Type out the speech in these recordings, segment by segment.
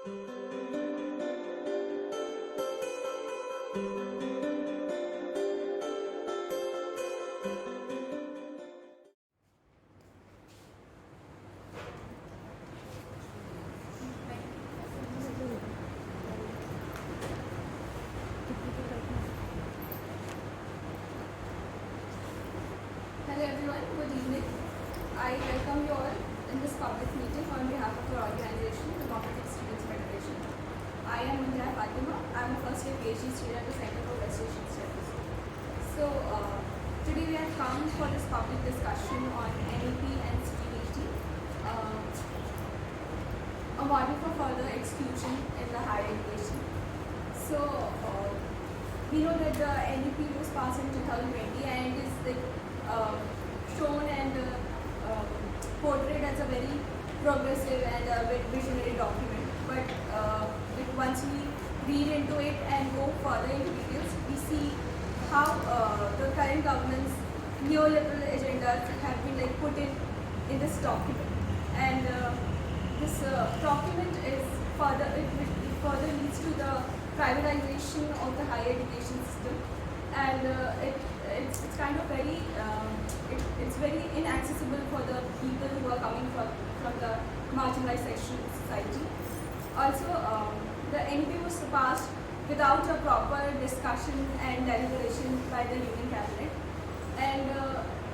Hello everyone, good evening. I welcome you all in this public meeting on behalf of our organization, the Democratic Students Federation. I am Munteha Fatima. I am a first year PhD student at the Center for West Asian Studies. So today we have come for this public discussion on NEP and CUET, a model for further exclusion in the higher education. So we know that the NEP was passed in 2020 and is shown and portrayed as a very progressive and a very visionary document. But once we read into it and go further into details, we see how the current government's neoliberal agendas have been put in this document. And this document is it further leads to the privatization of the higher education system, and it's kind of very it's very inaccessible for the people who are coming from the marginalized section of society. Also, the NEP was passed without a proper discussion and deliberation by the Union Cabinet, and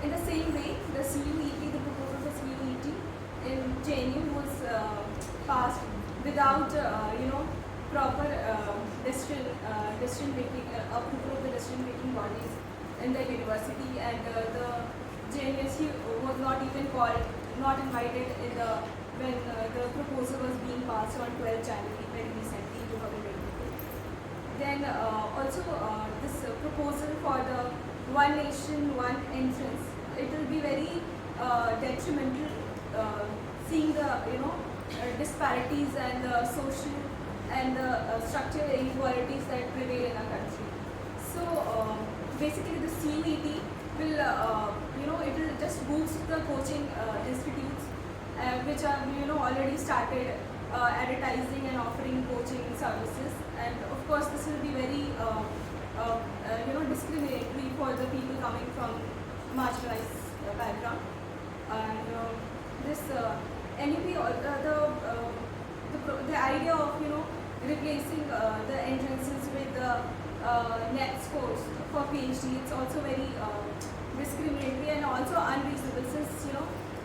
in the same way, the CUET, the proposal for CUET in JNU was passed without proper decision making, approval of the decision making bodies in the university, and the JNSU was not even invited when the proposal was being passed on 12 January very recently, 2022. Then also this proposal for the one nation, one entrance, it will be very detrimental, seeing the disparities and the social and the structural inequalities that prevail in our country. So basically the CUET will, it will just boost the coaching institutes which are, already started advertising and offering coaching services. And of course this will be very, discriminatory for the people coming from marginalized background. And this NEP, the idea of, replacing the entrances with the NET scores for PhD, it's also very discriminatory and also unreasonable, since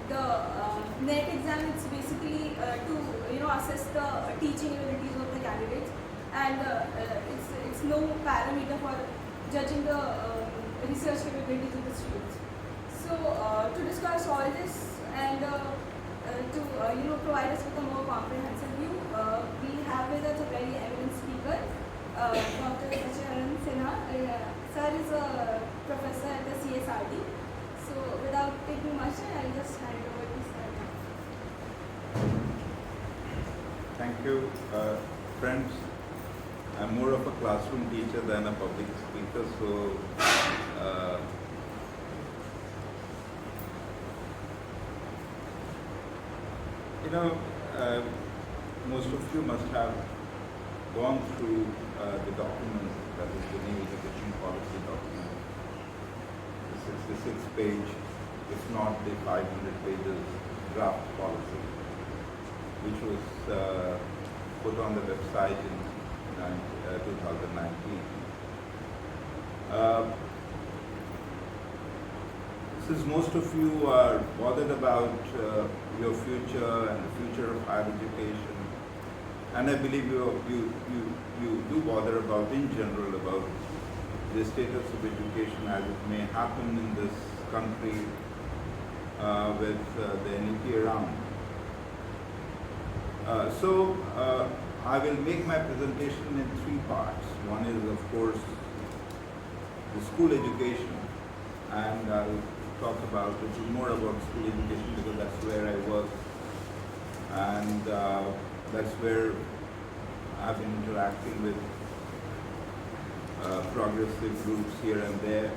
the NET exam is basically to assess the teaching abilities of the candidates, and it's no parameter for judging the research capabilities of the students. So to discuss all this and to provide us with a more comprehensive view, we have with us a very eminent speaker, Dr. Sachidanand Sinha. Sir is a professor at the CSRD. So without taking much time, I'll just hand it over to Sir. Thank you, friends. I'm more of a classroom teacher than a public speaker, so most of you must have gone through the document, that is the new education policy document, the 66-page, if not the 500 pages draft policy, which was put on the website in 2019. Since most of you are bothered about your future and the future of higher education, and I believe you do bother about, in general, about the status of education as it may happen in this country with the NEP around. So I will make my presentation in three parts. One is, of course, the school education, and I'll talk about a little more about school education because that's where I work, and that's where I've been interacting with progressive groups here and there.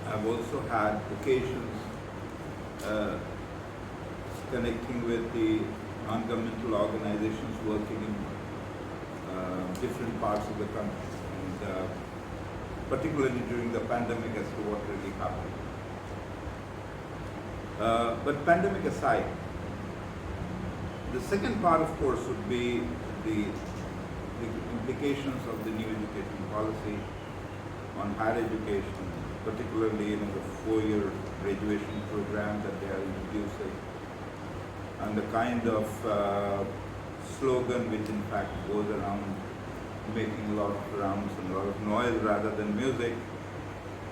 I've also had occasions connecting with the non-governmental organizations working in different parts of the country, and particularly during the pandemic as to what really happened. But pandemic aside, the second part, of course, would be the implications of the new education policy on higher education, particularly the 4-year graduation program that they are introducing, and the kind of slogan which in fact goes around making a lot of rounds and a lot of noise rather than music,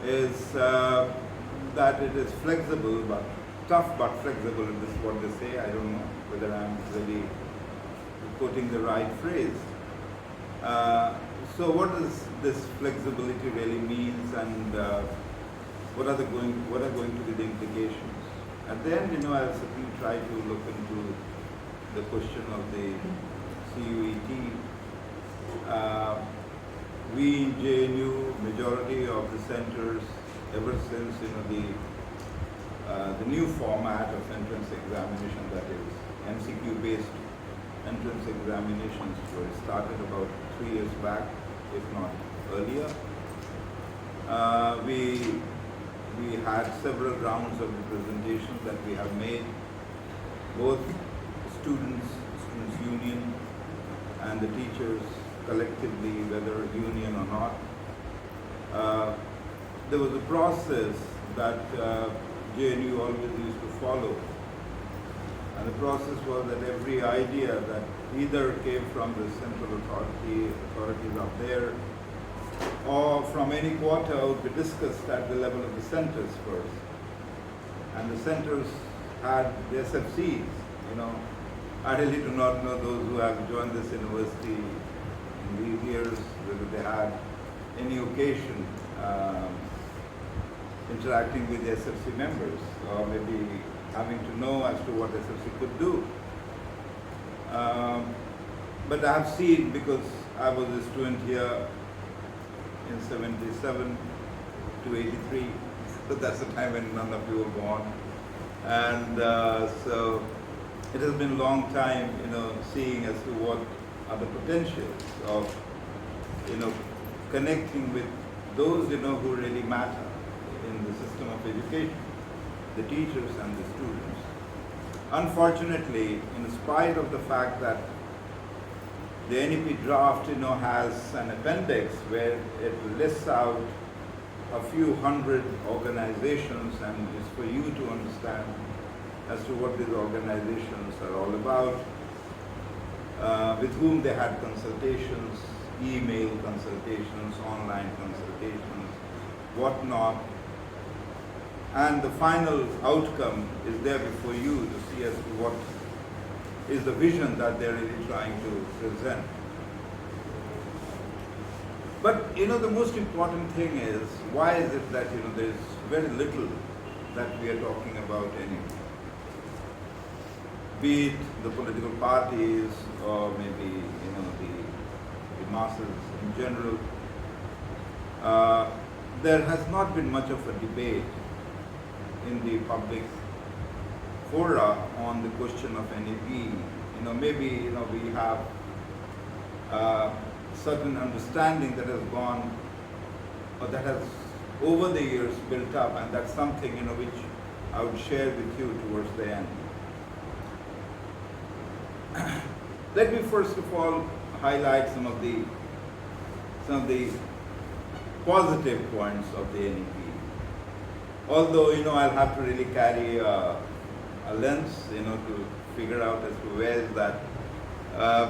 is that it is flexible, but tough but flexible. This is what they say. I don't know whether I'm really quoting the right phrase. So what does this flexibility really means, and what are going to be the implications? At the end, I'll certainly try to look into the question of the CUET. We in JNU, majority of the centers, ever since the new format of entrance examination, that is MCQ-based entrance examinations, were started about 3 years back, if not earlier. We had several rounds of representation that we have made, both students union, and the teachers collectively, whether union or not. There was a process that JNU always used to follow, and the process was that every idea that either came from the central authorities up there, or from any quarter would be discussed at the level of the centers first. And the centers had the SFCs, I really do not know those who have joined this university in these years, whether they had any occasion interacting with the SFC members, or maybe having to know as to what SFC could do. But I have seen, because I was a student here in 77 to 83, so that's the time when none of you were born, and so it has been a long time, seeing as to what are the potentials of, connecting with those, who really matter in the system of education, the teachers and the students. Unfortunately, in spite of the fact that the NEP draft, has an appendix where it lists out a few hundred organizations, and it's for you to understand as to what these organizations are all about, with whom they had consultations, email consultations, online consultations, whatnot. And the final outcome is there before you to see as to what is the vision that they're really trying to present. But the most important thing is, why is it that there's very little that we are talking about anymore? Be it the political parties, or maybe the masses in general. There has not been much of a debate in the public fora on the question of NEP. Maybe we have certain understanding that has gone, or that has over the years built up, and that's something which I would share with you towards the end. Let me first of all highlight some of the positive points of the NEP. Although I'll have to really carry a lens to figure out as to where is that.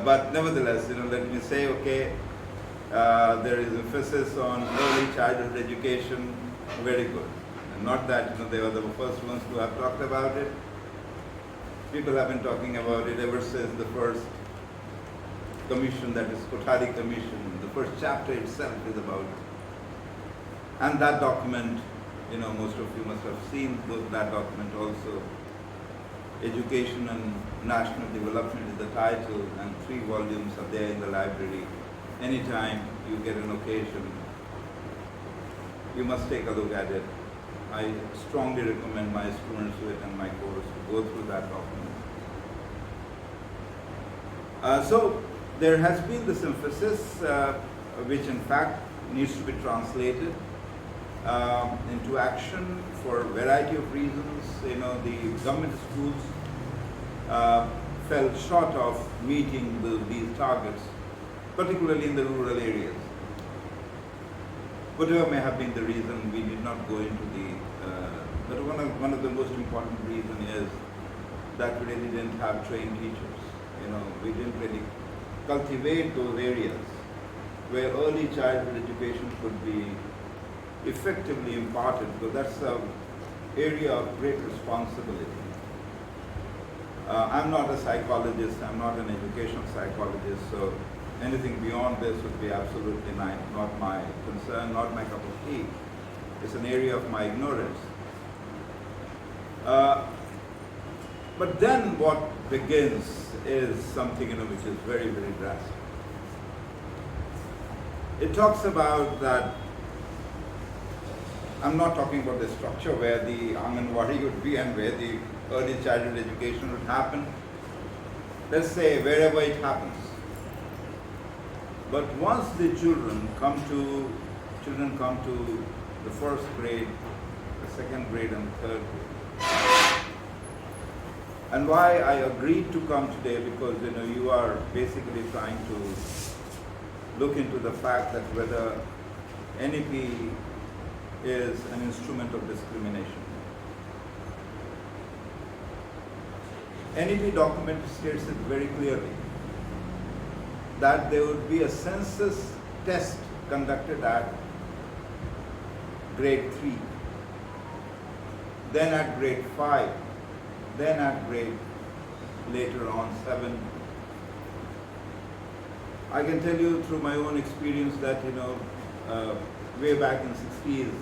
But nevertheless, let me say, okay, there is emphasis on early childhood education, very good. And not that they were the first ones to have talked about it. People have been talking about it ever since the first commission, that is Kothari Commission. The first chapter itself is about it. And that document, most of you must have seen that document also. Education and National Development is the title, and 3 volumes are there in the library. Anytime you get an occasion, you must take a look at it. I strongly recommend my students who attend my course to go through that document. So there has been this emphasis, which in fact needs to be translated into action for a variety of reasons. The government schools fell short of meeting these targets, particularly in the rural areas. Whatever may have been the reason, we did not go into but one of the most important reasons is that we really didn't have trained teachers. We didn't really cultivate those areas where early childhood education could be effectively imparted, because that's an area of great responsibility. I'm not a psychologist, I'm not an educational psychologist, so anything beyond this would be absolutely not my concern, not my cup of tea. It's an area of my ignorance. But then what begins is something which is very, very drastic. It talks about that, I'm not talking about the structure where the Anganwadi would be and where the early childhood education would happen. Let's say wherever it happens. But once the children come to the first grade, the second grade and third grade. And why I agreed to come today, because you are basically trying to look into the fact that whether NEP is an instrument of discrimination. NEP document states it very clearly that there would be a census test conducted at grade 3, then at grade 5, then at grade later on 7. I can tell you through my own experience that way back in 60s,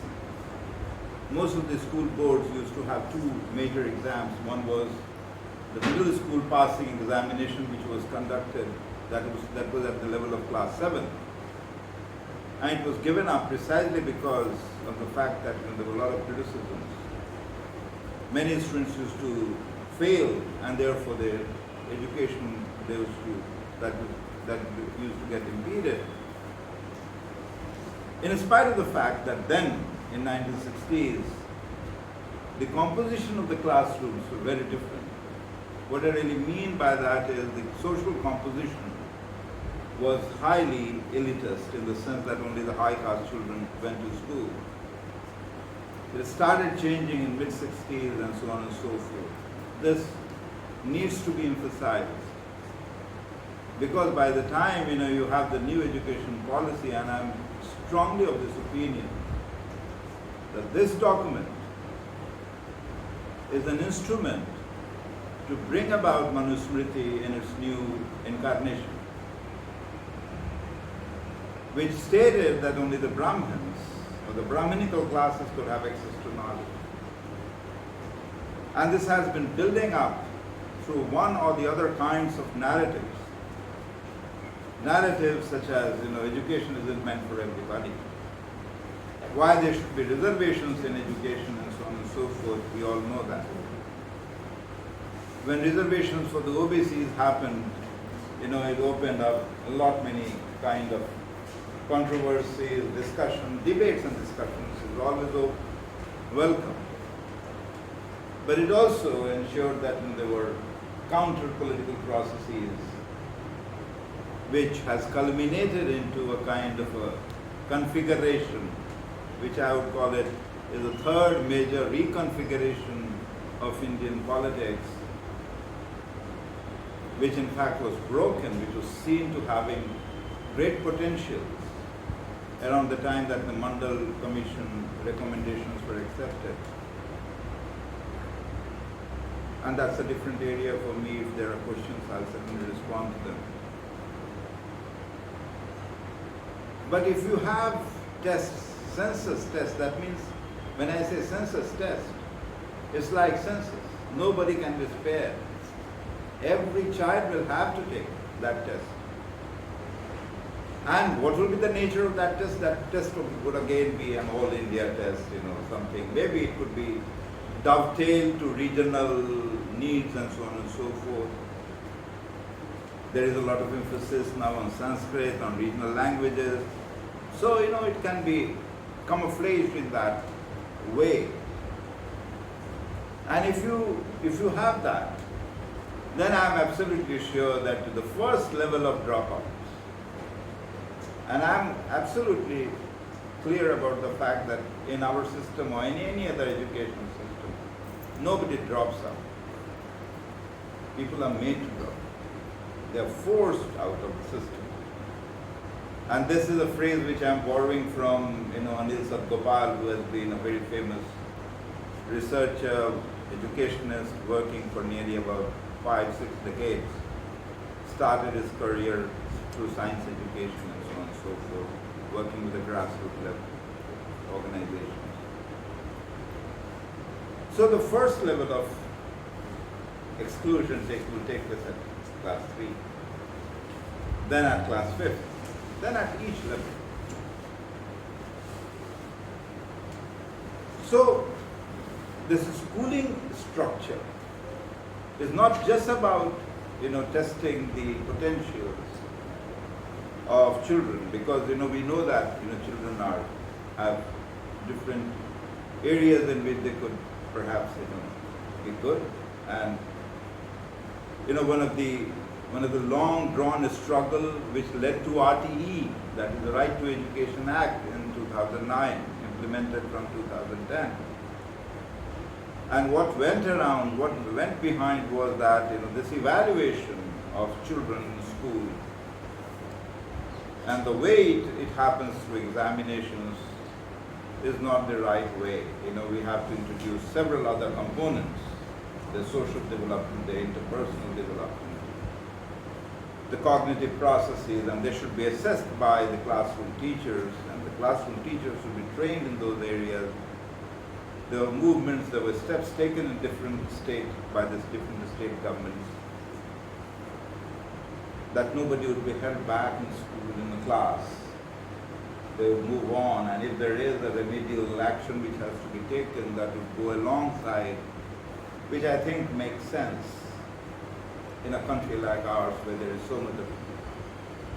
most of the school boards used to have two major exams. One was the middle school passing examination, which was conducted, that was at the level of class 7. And it was given up precisely because of the fact that there were a lot of criticisms. Many students used to fail, and therefore their education that used to get impeded. In spite of the fact that then, in 1960s, the composition of the classrooms were very different. What I really mean by that is the social composition was highly elitist, in the sense that only the high caste children went to school. It started changing in mid-60s and so on and so forth. This needs to be emphasized, because by the time you have the new education policy, and I'm strongly of this opinion that this document is an instrument to bring about Manusmriti in its new incarnation, which stated that only the Brahmins or the Brahminical classes could have access to knowledge. And this has been building up through one or the other kinds of narratives. Narratives such as, education isn't meant for everybody. Why there should be reservations in education and so on and so forth, we all know that. When reservations for the OBCs happened, it opened up many kind of controversies, discussion, debates and discussions. It was always welcome. But it also ensured that there were counter-political processes, which has culminated into a kind of a configuration, which I would call it is a third major reconfiguration of Indian politics, which in fact was broken, which was seen to having great potentials around the time that the Mandal Commission recommendations were accepted. And that's a different area for me. If there are questions, I'll certainly respond to them. But if you have tests, census tests, that means when I say census test, it's like census. Nobody can be spared. Every child will have to take that test. And what will be the nature of that test? That test would again be an all India test, something. Maybe it could be dovetailed to regional needs and so on and so forth. There is a lot of emphasis now on Sanskrit, on regional languages. So, it can be camouflaged in that way. And if you have that, then I am absolutely sure that to the first level of dropouts, and I am absolutely clear about the fact that in our system or in any other education system, nobody drops out. People are made to drop. They are forced out of the system. And this is a phrase which I am borrowing from Anil Sadgopal, who has been a very famous researcher, educationist, working for nearly about 5-6 decades. Started his career through science education and so on and so forth, working with the grassroots level organizations. So the first level of exclusion will take place at class 3, then at class 5th, then at each level. So this schooling structure is not just about testing the potentials of children, because we know that children have different areas in which they could perhaps be good. And one of the long drawn struggle which led to RTE, that is the Right to Education Act in 2009, implemented from 2010. And what went behind was that this evaluation of children in school and the way it happens through examinations is not the right way. We have to introduce several other components: the social development, the interpersonal development, the cognitive processes, and they should be assessed by the classroom teachers, and the classroom teachers should be trained in those areas. There were movements, there were steps taken in different states by the different state governments, that nobody would be held back in school in the class. They would move on, and if there is a remedial action which has to be taken, that would go alongside, which I think makes sense in a country like ours where there is so much of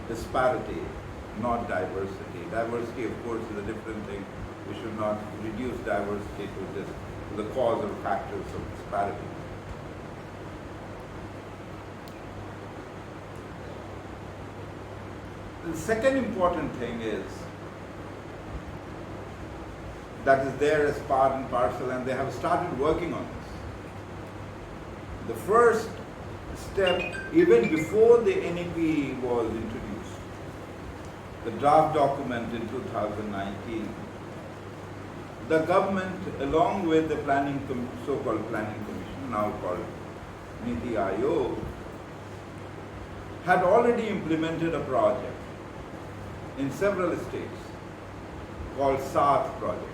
disparity, not diversity. Diversity, of course, is a different thing. We should not reduce diversity to the cause or factors of disparity. The second important thing is that is there as part and parcel, and they have started working on this. The first step, even before the NEP was introduced, the draft document in 2019, the government, along with the so-called planning commission, now called Niti Aayog, had already implemented a project in several states called SAAT project.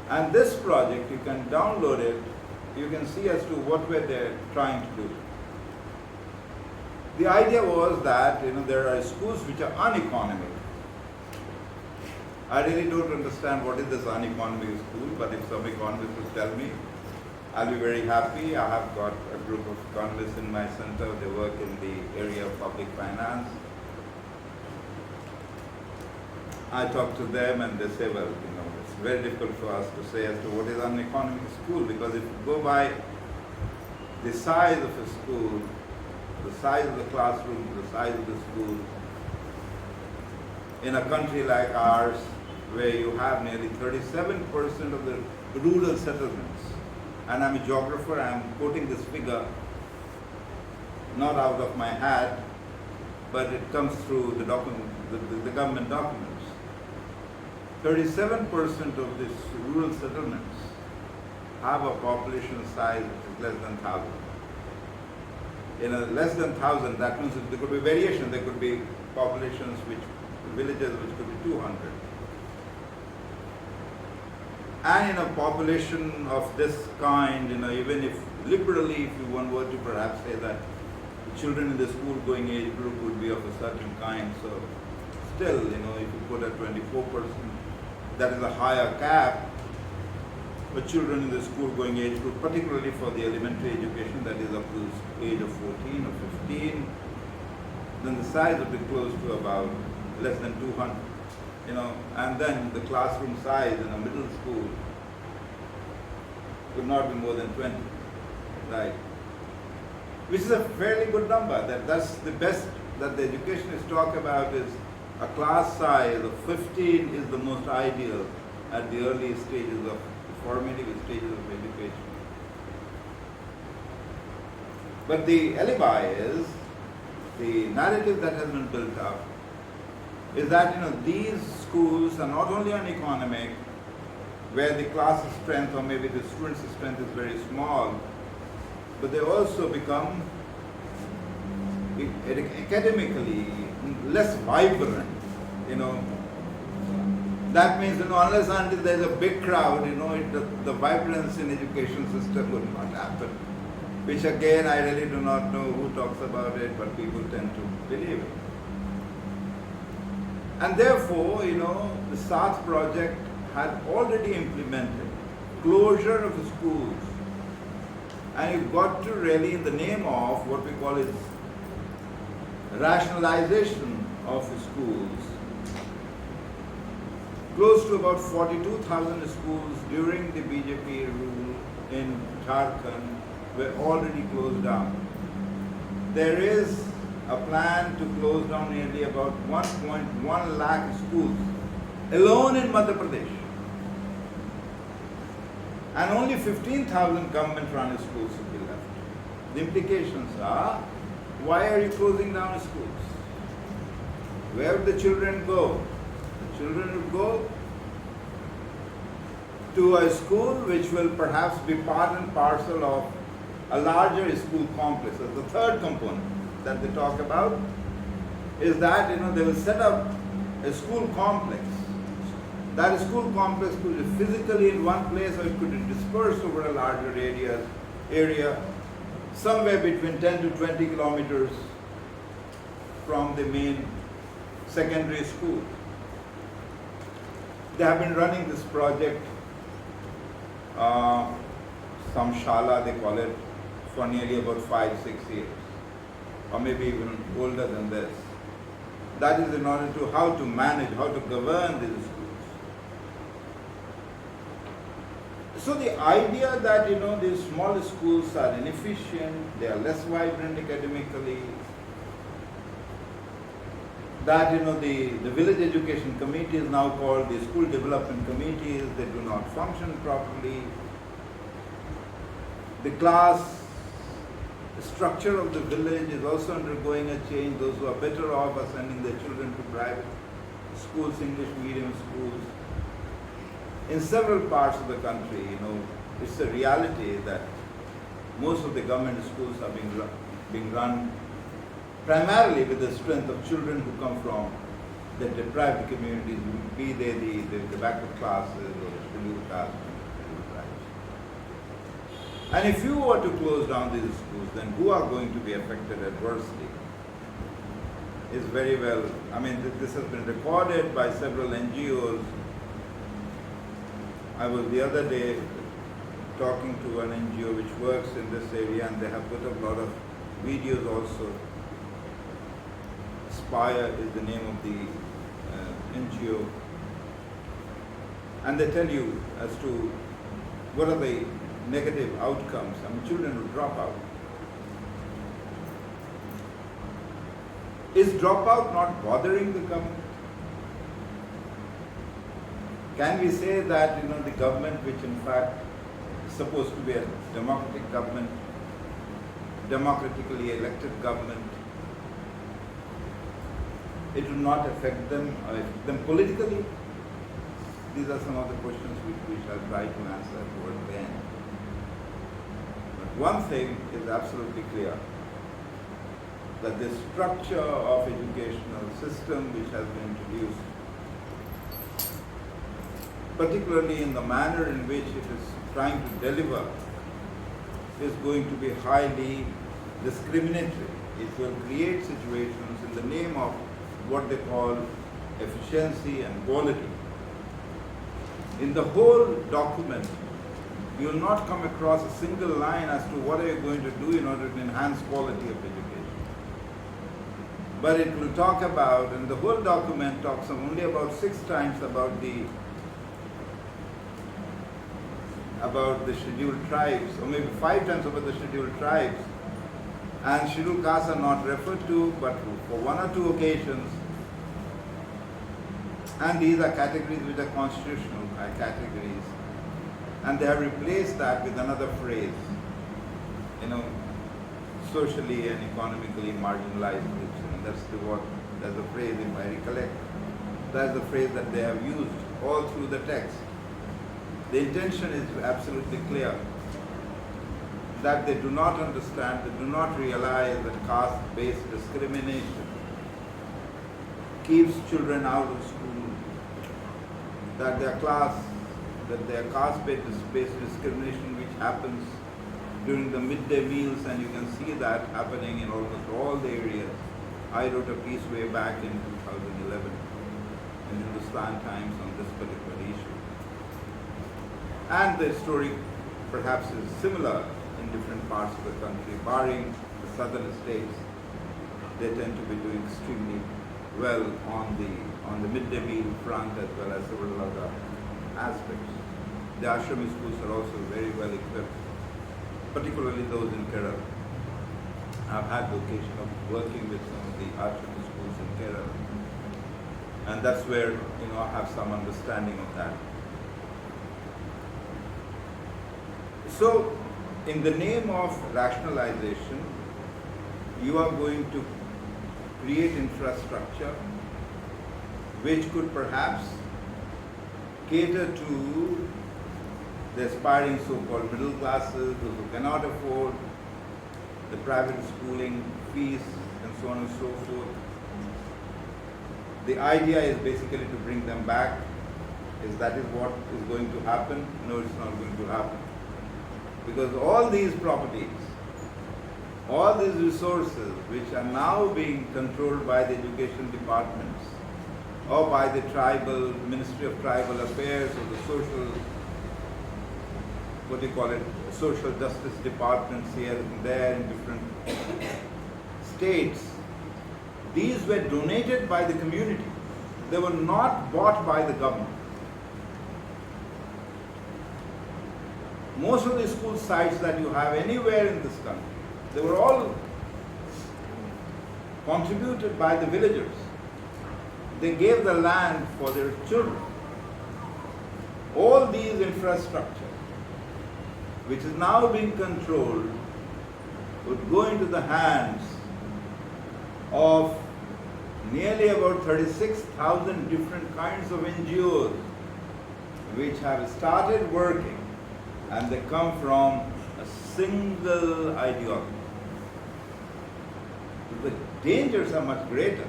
And this project, you can download it, you can see as to what were they trying to do. The idea was that there are schools which are uneconomic. I really don't understand what is this uneconomic school, but if some economist will tell me, I'll be very happy. I have got a group of economists in my center. They work in the area of public finance. I talk to them and they say, well, it's very difficult for us to say as to what is an economic school, because if you go by the size of a school, the size of the classroom, the size of the school, in a country like ours, where you have nearly 37% of the rural settlements, and I'm a geographer, I'm quoting this figure not out of my hat, but it comes through the document, the government documents. 37% of these rural settlements have a population size which is less than 1,000. In a less than 1,000, that means there could be variation. There could be populations villages which could be 200. And in a population of this kind, even if liberally, if one were to perhaps say that the children in the school going age group would be of a certain kind, so still, if you put a 24%, that is a higher cap. for children in the school-going age group, particularly for the elementary education, that is up to the age of 14 or 15, then the size would be close to about less than 200, and then the classroom size in a middle school could not be more than 20, right? Which is a fairly good number. That's the best that the educationists talk about, is a class size of 15 is the most ideal at the early stages of formative stages of education. But the alibi is, the narrative that has been built up is that these schools are not only on economic, where the class strength or maybe the students' strength is very small, but they also become academically less vibrant. That means unless until there is a big crowd, the vibrance in education system would not happen. Which again, I really do not know who talks about it, but people tend to believe it. And therefore, the SART project had already implemented closure of schools, and it got to really, in the name of what we call is rationalization of schools, close to about 42,000 schools during the BJP rule in Jharkhand were already closed down. There is a plan to close down nearly about 1.1 lakh schools alone in Madhya Pradesh. And only 15,000 government-run schools will be left. The implications are, why are you closing down schools? Where would the children go? The children would go to a school which will perhaps be part and parcel of a larger school complex. So the third component that they talk about is that they will set up a school complex. That school complex could be physically in one place, or it could be dispersed over a larger area, somewhere between 10 to 20 kilometers from the main secondary school. They have been running this project, some shala they call it, for nearly about 5-6 years, or maybe even older than this. That is in order to how to manage, how to govern these schools. So the idea that these small schools are inefficient, they are less vibrant academically, that the village education committee is now called the school development committees, they do not function properly. The class structure of the village is also undergoing a change. Those who are better off are sending their children to private schools, English medium schools. In several parts of the country, it's a reality that most of the government schools are being run primarily with the strength of children who come from the deprived communities, be they the backward classes or the scheduled castes. And if you were to close down these schools, then who are going to be affected adversely? Is very well, this has been recorded by several NGOs. I was the other day talking to an NGO which works in this area, and they have put up a lot of videos also. Spire is the name of the NGO. And they tell you as to what are the negative outcomes. Children will drop out. Is dropout not bothering the government? Can we say that the government, which in fact is supposed to be a democratic government, democratically elected government, it will not affect them politically? These are some of the questions which we shall try to answer towards the end. But one thing is absolutely clear, that the structure of educational system which has been introduced, particularly in the manner in which it is trying to deliver, is going to be highly discriminatory. It will create situations in the name of what they call efficiency and quality. In the whole document, you will not come across a single line as to what are you going to do in order to enhance quality of education. But it will talk about, and the whole document talks only about 6 times about the scheduled tribes, or maybe 5 times about the scheduled tribes, and scheduled castes are not referred to, but for 1 or 2 occasions. And these are categories which are constitutional categories, and they have replaced that with another phrase, socially and economically marginalized groups. And that's the phrase, if I recollect, that's the phrase that they have used all through the text. The intention is absolutely clear, that they do not understand, they do not realize that caste-based discrimination keeps children out of school, that their caste-based discrimination which happens during the midday meals, and you can see that happening in almost all the areas. I wrote a piece way back in 2011 in Hindustan Times on this particular issue. And the story perhaps is similar in different parts of the country, barring the southern states. They tend to be doing extremely well on the midday meal front as well as several other aspects. The ashrami schools are also very well equipped, particularly those in Kerala. I've had the occasion of working with some of the ashrami schools in Kerala, and that's where I have some understanding of that. So, in the name of rationalization, you are going to create infrastructure which could perhaps cater to the aspiring so-called middle classes, those who cannot afford the private schooling fees and so on and so forth. The idea is basically to bring them back. That is what is going to happen? No, it's not going to happen. Because all these properties, all these resources which are now being controlled by the education departments or by the Ministry of Tribal Affairs or the social justice departments here and there in different states, these were donated by the community. They were not bought by the government. Most of the school sites that you have anywhere in this country, they were all contributed by the villagers. They gave the land for their children. All these infrastructure, which is now being controlled, would go into the hands of nearly about 36,000 different kinds of NGOs which have started working, and they come from a single ideology. The dangers are much greater.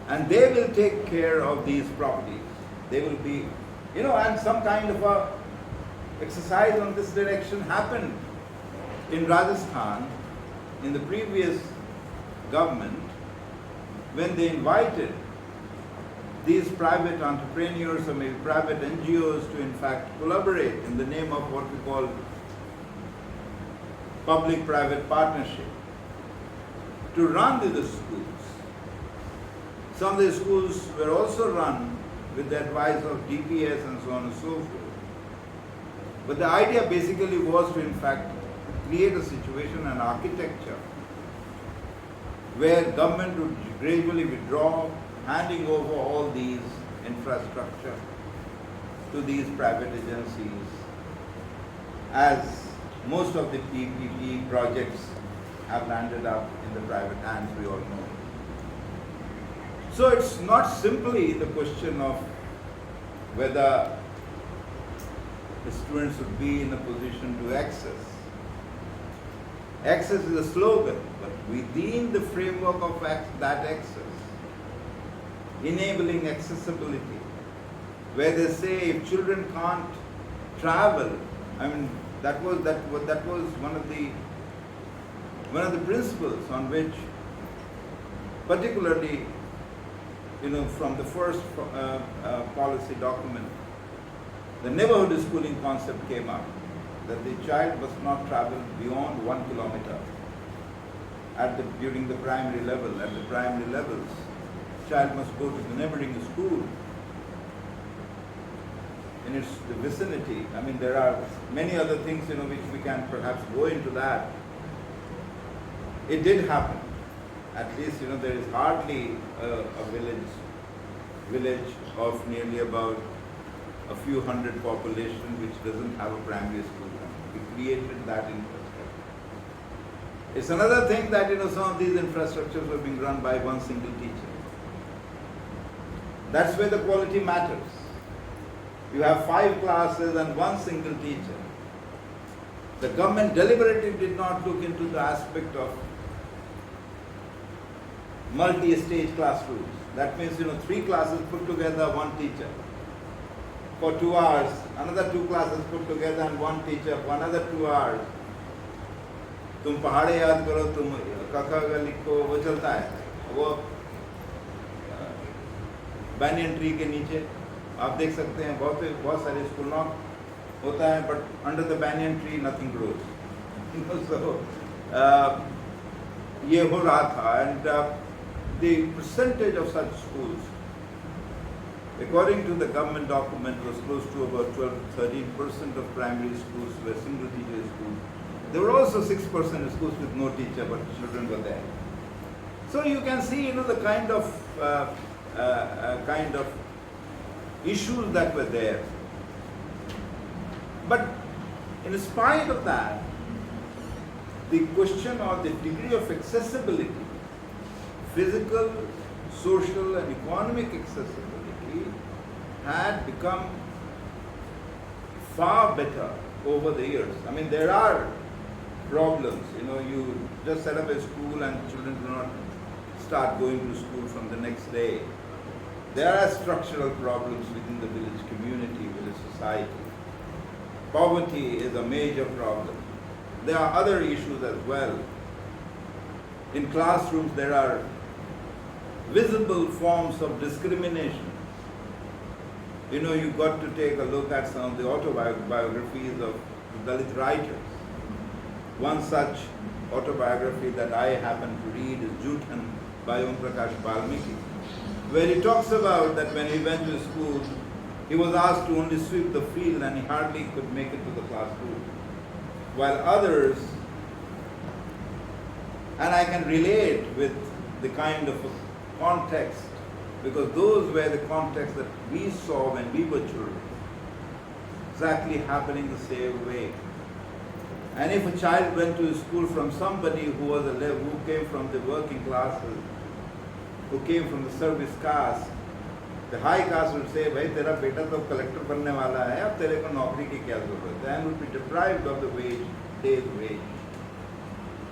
And they will take care of these properties. They will be, and some kind of a exercise on this direction happened in Rajasthan in the previous government when they invited these private entrepreneurs or maybe private NGOs to in fact collaborate in the name of what we call public-private partnership to run the schools. Some of the schools were also run with the advice of DPS and so on and so forth. But the idea basically was to in fact create a situation, an architecture, where government would gradually withdraw, handing over all these infrastructure to these private agencies, as most of the PPP projects have landed up in the private hands, we all know. So it's not simply the question of whether the students would be in a position to access. Access is a slogan, but within the framework of that access, enabling accessibility, where they say if children can't travel, that was one of the principles on which, particularly, from the first policy document the neighborhood schooling concept came up, that the child must not travel beyond 1 kilometer during the primary level. At the primary levels, child must go to the neighboring school in its the vicinity. I mean, there are many other things, which we can perhaps go into that. It did happen. At least, there is hardly a village of nearly about a few hundred population which doesn't have a primary school. We created that infrastructure. It's another thing that, some of these infrastructures were being run by one single teacher. That's where the quality matters. You have 5 classes and one single teacher. The government deliberately did not look into the aspect of multi-stage classrooms. That means, 3 classes put together, one teacher. For 2 hours, another 2 classes put together and one teacher for another 2 hours. तुम पहाड़े याद करो, तुम कका का लिखो, वो चलता है. वो banyan tree के नीचे आप देख सकते हैं बहुत सारे स्कूल होता है, but under the banyan tree nothing grows. So ये हो रहा था, and the percentage of such schools, according to the government document, was close to about 12-13% of primary schools were single teacher schools. There were also 6% schools with no teacher, but children were there. So you can see, the kind of issues that were there. But in spite of that, the question or the degree of accessibility, physical, social and economic accessibility had become far better over the years. I mean, there are problems. You just set up a school and children do not start going to school from the next day. There are structural problems within the village community, village society. Poverty is a major problem. There are other issues as well. In classrooms, there are visible forms of discrimination. You've got to take a look at some of the autobiographies of Dalit writers. One such autobiography that I happen to read is Jutan by Om Prakash Balmiki, where he talks about that when he went to school, he was asked to only sweep the field and he hardly could make it to the classroom. While others, and I can relate with the kind of context, because those were the contexts that we saw when we were children, exactly happening the same way. And if a child went to school from somebody who came from the working classes, who came from the service caste, the high caste would say, "Bhai, tera beta to collector banne wala hai, ab tere ko naukri ki kya zarurat hai," and would be deprived of the day's wage.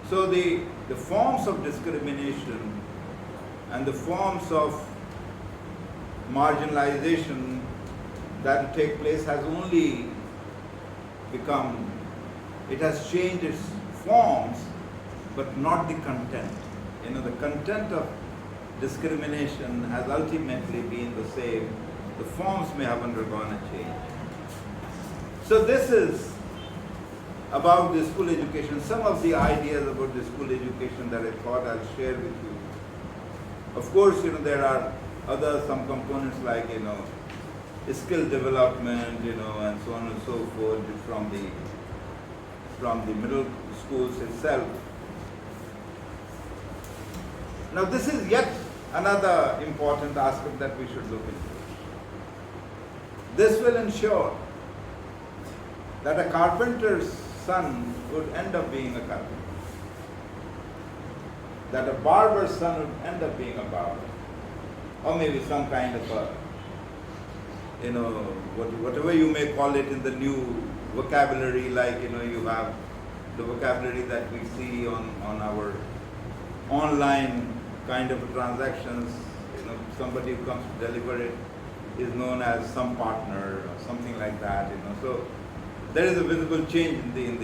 So the forms of discrimination and the forms of marginalization that take place has only it has changed its forms, but not the content. The content of discrimination has ultimately been the same. The forms may have undergone a change. So this is about the school education, some of the ideas about the school education that I thought I'll share with you. Of course, there are some components like, skill development, and so on and so forth from the middle schools itself. Now this is yet another important aspect that we should look into. This will ensure that a carpenter's son would end up being a carpenter, that a barber's son would end up being a barber, or maybe some kind of a, whatever you may call it in the new vocabulary, like, you have the vocabulary that we see on our online kind of transactions. Somebody who comes to deliver it is known as some partner or something like that. So there is a visible change in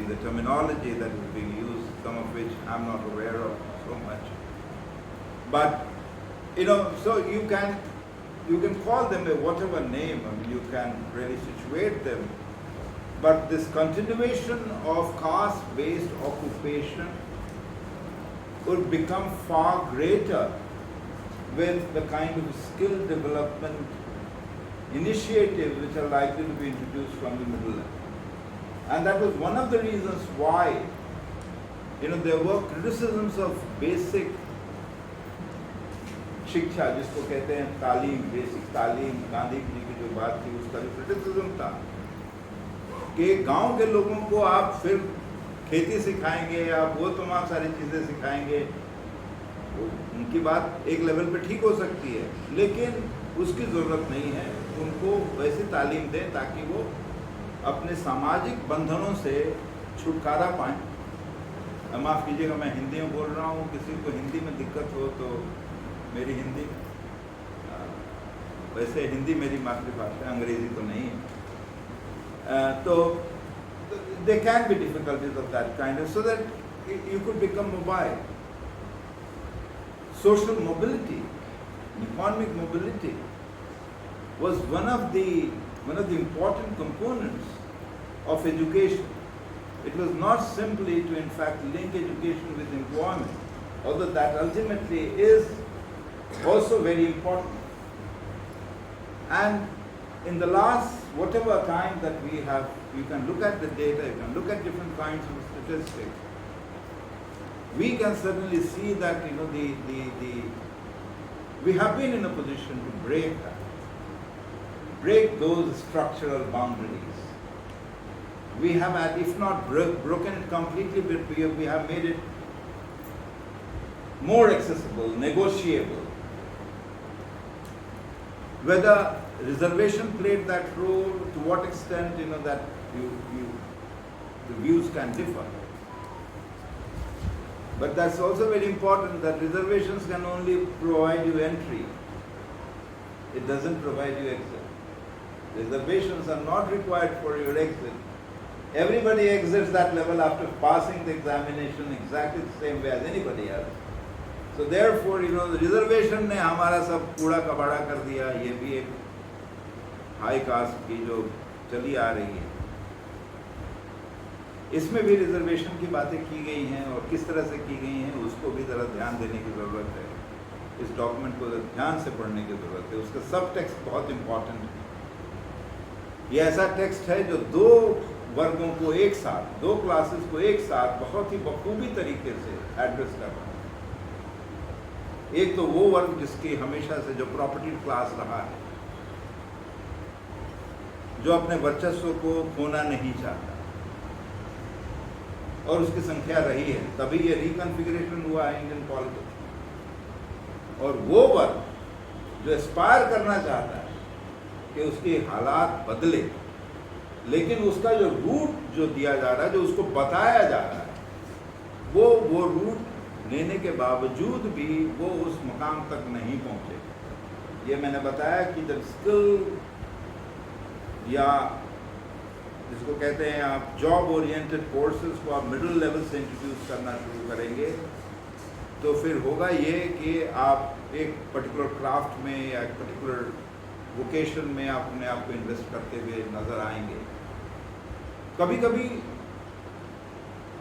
the terminology that is being used, some of which I'm not aware of so much. But so you can you can call them a whatever name, I mean, you can really situate them, but this continuation of caste-based occupation would become far greater with the kind of skill development initiatives which are likely to be introduced from the middle level. And that was one of the reasons why, there were criticisms of basic शिक्षा, जिसको कहते हैं तालीम, basic तालीम, गांधी जी की जो बात थी उसका जो क्रिटिसिज्म था कि गांव के लोगों को आप फिर खेती सिखाएंगे या वो तमाम सारी चीज़ें सिखाएंगे, उनकी बात एक लेवल पे ठीक हो सकती है, लेकिन उसकी ज़रूरत नहीं है। उनको वैसी तालीम दें ताकि वो अपने सामाजिक बंधनों से छुटकारा पाएँ। माफ़ कीजिएगा, मैं हिंदी में बोल रहा हूँ, किसी को हिंदी में दिक्कत हो तो मेरी हिंदी, वैसे हिंदी मेरी मातृभाषा, अंग्रेजी तो नहीं है, तो there can be difficulties of that kind, so that you could become mobile. Social mobility, economic mobility was one of the important components of education. It was not simply to in fact link education with employment, although that ultimately is also very important. And in the last whatever time that we have, you can look at the data, you can look at different kinds of statistics. We can certainly see that we have been in a position to break those structural boundaries. We have had, if not broken it completely, but we have made it more accessible, negotiable. Whether reservation played that role, to what extent, that the views can differ. But that's also very important that reservations can only provide you entry. It doesn't provide you exit. Reservations are not required for your exit. Everybody exits that level after passing the examination exactly the same way as anybody else. So therefore, the reservation ने हमारा सब कूड़ा कबाड़ा कर दिया, ये भी एक high cast की जो चली आ रही है। इसमें भी रिजर्वेशन की बातें की गई हैं और किस तरह से की गई हैं उसको भी ज़रा ध्यान देने की ज़रूरत है। इस डॉक्यूमेंट को ध्यान से पढ़ने की ज़रूरत है। उसका सब टेक्स्ट बहुत इम्पॉर्टेंट है। ये ऐसा टेक्स्ट है जो दो वर्गों को एक साथ, दो क्लासेस को एक साथ बहुत ही बखूबी तरीके से एड्रेस कर रहा है। एक तो वो वर्ग जिसकी हमेशा से जो प्रॉपर्टी क्लास रहा है, जो अपने वर्चस्व को खोना नहीं चाहता और उसकी संख्या रही है, तभी ये रिकॉन्फ़िगरेशन हुआ है इंडियन पॉलिटिक्स। और वो वर्ग जो एस्पायर करना चाहता है कि उसके हालात बदले, लेकिन उसका जो रूट जो दिया जा रहा है, जो उसको बताया जा रहा है, वो रूट लेने के बावजूद भी वो उस मकाम तक नहीं पहुँचे। ये मैंने बताया कि जब स्किल या जिसको कहते हैं आप जॉब ओरिएंटेड कोर्सेज को आप मिडिल लेवल से इंट्रोड्यूस करना शुरू करेंगे, तो फिर होगा ये कि आप एक पर्टिकुलर क्राफ्ट में या एक पर्टिकुलर वोकेशन में अपने आप को इन्वेस्ट करते हुए नज़र आएंगे। कभी कभी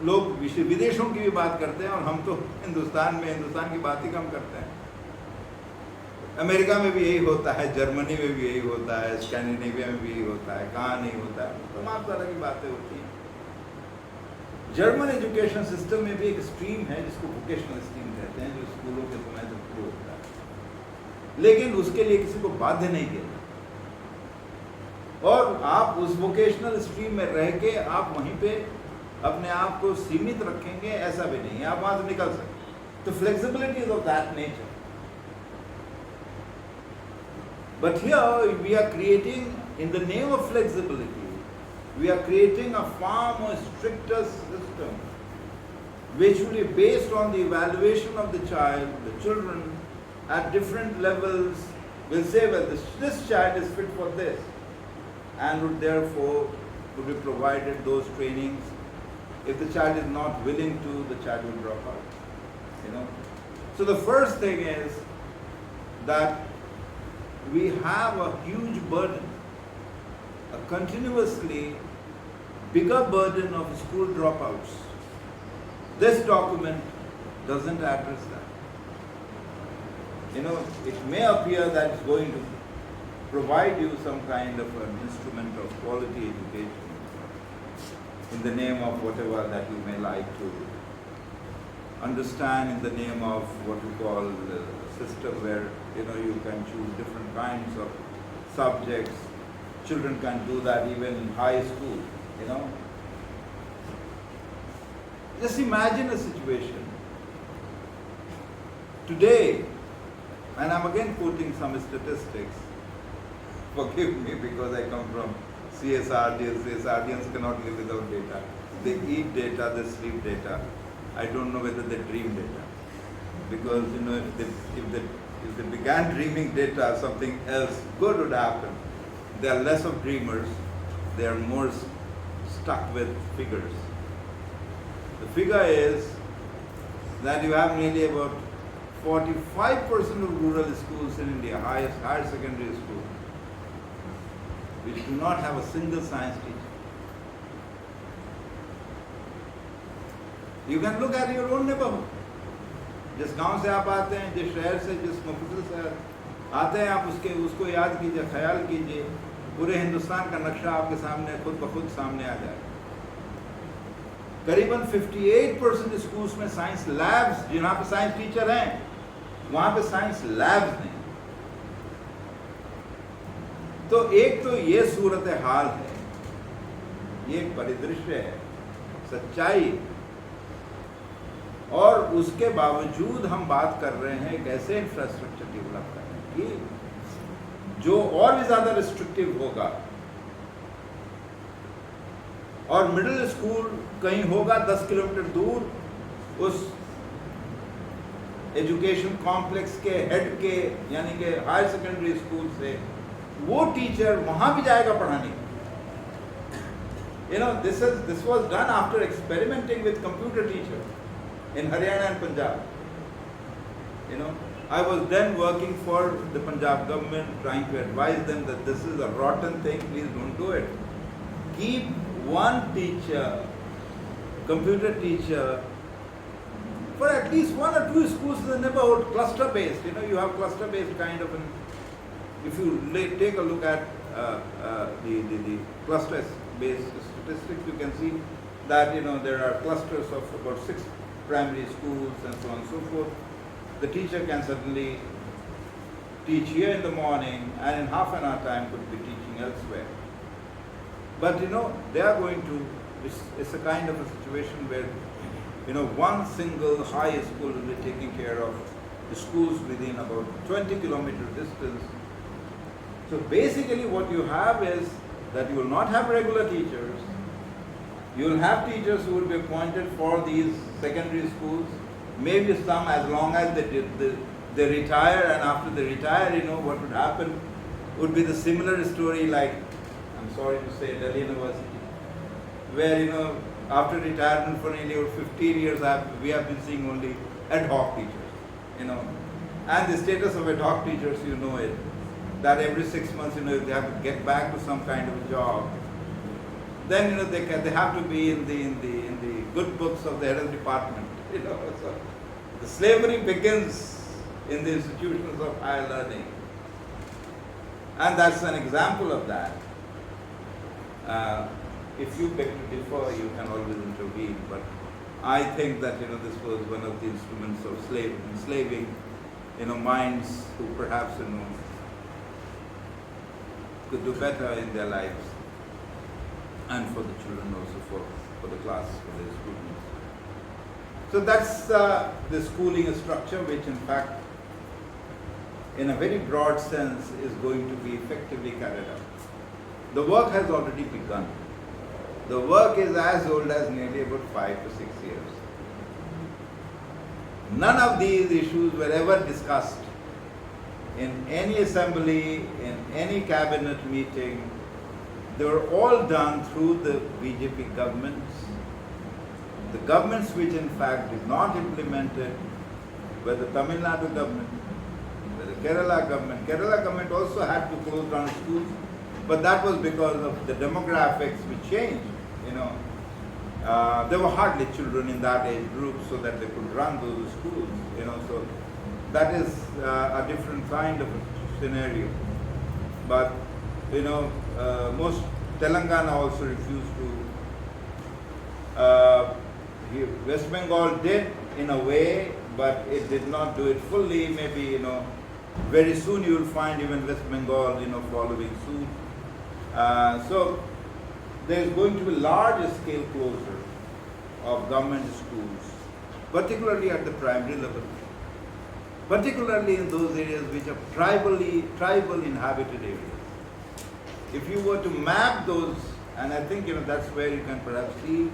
लोग विदेशों की भी बात करते हैं और हम तो हिंदुस्तान की बात ही कम करते हैं। अमेरिका में भी यही होता है, जर्मनी में भी यही होता है, स्कैंडिनेविया में भी यही होता है, कहाँ नहीं होता है, तमाम तरह की बातें होती हैं। जर्मन एजुकेशन सिस्टम में भी एक स्ट्रीम है जिसको वोकेशनल स्ट्रीम कहते हैं, जो स्कूलों के समय से शुरू होता है, लेकिन उसके लिए किसी को बाध्य नहीं किया। और आप उस वोकेशनल स्ट्रीम में रह के आप वहीं पे अपने आप को सीमित रखेंगे, ऐसा भी नहीं है, आप वहाँ से निकल सकते। तो flexibility is of that nature. But here we are creating, in the name of flexibility, we are creating a far more stricter system which will be based on the evaluation of the child, the children at different levels will say, well, this child is fit for this, and would therefore be provided those trainings. If the child is not willing to, the child will drop out. So the first thing is that we have a huge burden, a continuously bigger burden of school dropouts. This document doesn't address that. It may appear that it's going to provide you some kind of an instrument of quality education in the name of whatever that you may like to understand, in the name of what you call the system where you can choose different kinds of subjects. Children can do that even in high school. Just imagine a situation today, and I'm again quoting some statistics. Forgive me because I come from CSRD. CSRDians cannot live without data. They eat data, they sleep data. I don't know whether they dream data. Because if they began dreaming data, something else good would happen. They are less of dreamers. They are more stuck with figures. The figure is that you have nearly about 45% of rural schools in India, higher secondary schools, which do not have a single science teacher. You can look at your own neighborhood. जिस गांव से आप आते हैं, जिस शहर से, जिस मुफस्सल से आते हैं, आप उसको याद कीजिए, ख्याल कीजिए, पूरे हिंदुस्तान का नक्शा आपके सामने खुद ब खुद सामने आ जाए। करीबन 58% स्कूल्स में साइंस लैब्स, जहाँ पे साइंस टीचर हैं, वहाँ पे साइंस लैब्स नहीं। तो एक तो ये सूरत हाल है, ये एक परिदृश्य है, सच्चाई, और उसके बावजूद हम बात कर रहे हैं एक ऐसे इंफ्रास्ट्रक्चर डेवलप करने की जो और भी ज़्यादा रिस्ट्रिक्टिव होगा, और मिडिल स्कूल कहीं होगा 10 किलोमीटर दूर उस एजुकेशन कॉम्प्लेक्स के हेड के, यानी कि हायर सेकेंडरी स्कूल से, वो टीचर वहाँ भी जाएगा पढ़ाने। This was done after experimenting with computer teachers in Haryana and Punjab. I was then working for the Punjab government, trying to advise them that this is a rotten thing, please don't do it. Keep one teacher, computer teacher, for at least 1 or 2 schools in the neighborhood, cluster based. You have cluster based kind of if you take a look at the cluster based statistics, you can see that there are clusters of about 6 primary schools and so on and so forth. The teacher can certainly teach here in the morning, and in half an hour time could be teaching elsewhere. But they are going to, it's a kind of a situation where one single high school will be taking care of the schools within about 20 kilometer distance. So basically what you have is that you will not have regular teachers. You will have teachers who will be appointed for these secondary schools, maybe some as long as they retire, and after they retire, what would happen would be the similar story like, I'm sorry to say, Delhi University, where after retirement for nearly 15 years we have been seeing only ad hoc teachers, and the status of ad hoc teachers, it, that every 6 months, they have to get back to some kind of a job. Then they have to be in the good books of the head of the department. So the slavery begins in the institutions of higher learning, and that's an example of that. If you beg to differ, you can always intervene. But I think that this was one of the instruments of enslaving minds who perhaps could do better in their lives, and for the children also, for the class, for the students. So that's the schooling structure, which in fact, in a very broad sense, is going to be effectively carried out. The work has already begun. The work is as old as nearly about 5 to 6 years. None of these issues were ever discussed in any assembly, in any cabinet meeting. They were all done through the BJP governments. The governments which in fact did not implement it were the Tamil Nadu government, the Kerala government also had to close down schools, but that was because of the demographics which changed. You know, there were hardly children in that age group, so that they could run those schools. You know, so that is a different kind of a scenario. But you know, most Telangana also refused to. West Bengal did in a way, but it did not do it fully. Maybe, you know, very soon you will find even West Bengal, you know, following suit. So there is going to be large scale closure of government schools, particularly at the primary level, particularly in those areas which are tribal inhabited areas. If you were to map those, and I think, you know, that's where you can perhaps see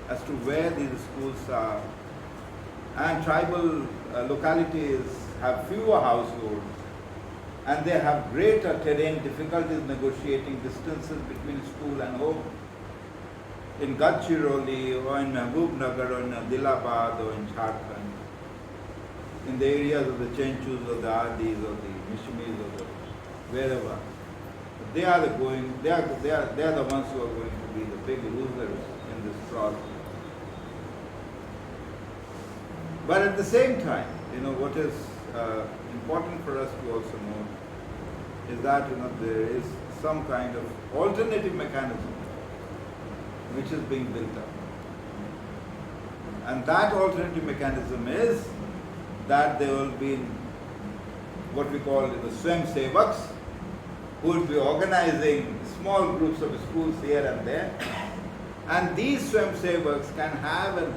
as to where these schools are, and tribal localities have fewer households, and they have greater terrain difficulties negotiating distances between school and home. In Gadchiroli or in Mahbubnagar or in Adilabad or in Jharkhand, in the areas of the Chenchus or the Adis or the Mishimis or the wherever, they are the ones who are going to be the big losers in this process. But at the same time, you know, what is important for us to also note is that, you know, there is some kind of alternative mechanism which is being built up. And that alternative mechanism is that there will be what we call the Swam Sevaks, who will be organizing small groups of schools here and there. And these Swam Sevaks can have a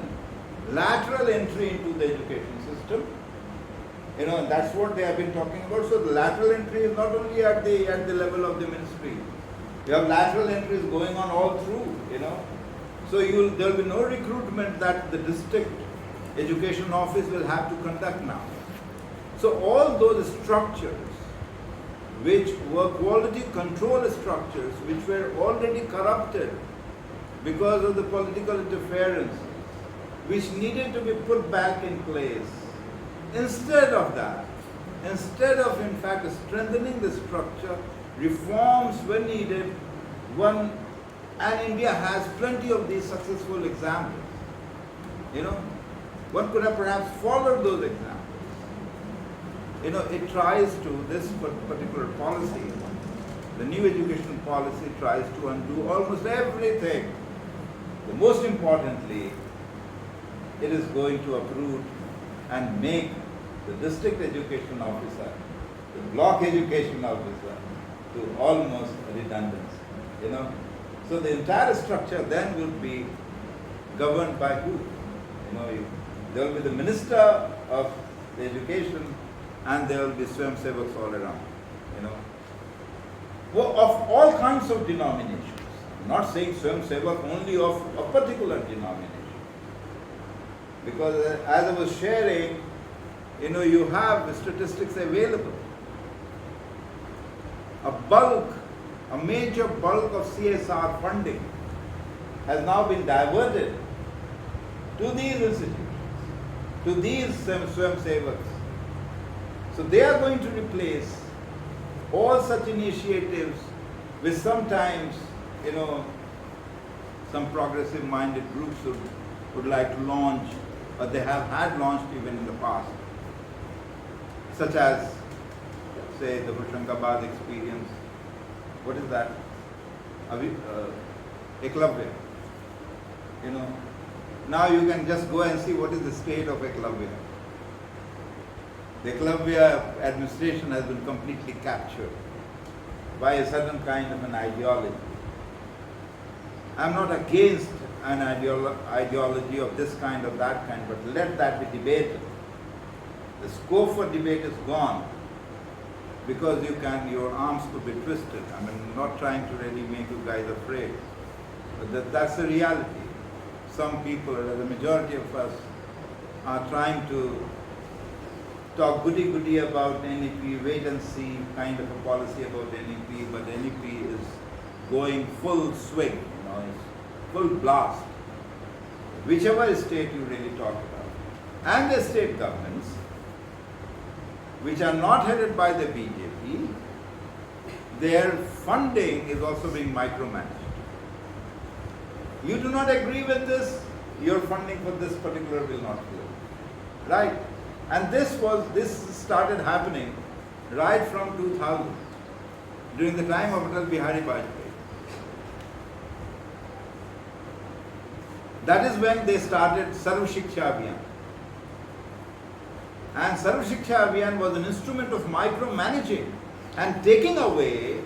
lateral entry into the education system. You know, that's what they have been talking about. So the lateral entry is not only at the level of the ministry. You have lateral entries going on all through, you know. So there will be no recruitment that the district education office will have to conduct now. So all those structures which were quality control structures, which were already corrupted because of the political interference, which needed to be put back in place. Instead of that, instead of in fact strengthening the structure, reforms were needed. And India has plenty of these successful examples. You know, one could have perhaps followed those examples. You know, it tries to, this particular policy, the new education policy tries to undo almost everything. The most importantly, it is going to uproot and make the district education officer, the block education officer, to almost redundancy. You know, so the entire structure then will be governed by who? You know, there will be the minister of the education, and there will be Swam Sevaks all around. You know, well, of all kinds of denominations. I'm not saying Swam Sevak only of a particular denomination. Because as I was sharing, you know, you have the statistics available. A major bulk of CSR funding has now been diverted to these institutions, to these Swam Sevaks. So they are going to replace all such initiatives which sometimes, you know, some progressive minded groups would like to launch, or they have had launched even in the past, such as, say, the Hoshangabad experience. What is that? Eklavya. You know, now you can just go and see what is the state of Eklavya. The Eklavya administration has been completely captured by a certain kind of an ideology. I'm not against an ideology of this kind or that kind, but let that be debated. The scope for debate is gone because your arms could be twisted. I mean, I'm not trying to really make you guys afraid, but that's the reality. Some people, or the majority of us, are trying to talk goody-goody about NEP, wait and see kind of a policy about NEP, but NEP is going full swing, you know, it's full blast. Whichever state you really talk about, and the state governments, which are not headed by the BJP, their funding is also being micromanaged. You do not agree with this, your funding for this particular will not flow. Right? And this started happening right from 2000, during the time of Atal Bihari Vajpayee. That is when they started Sarv Shiksha Abhiyan. And Sarv Shiksha Abhiyan was an instrument of micromanaging and taking away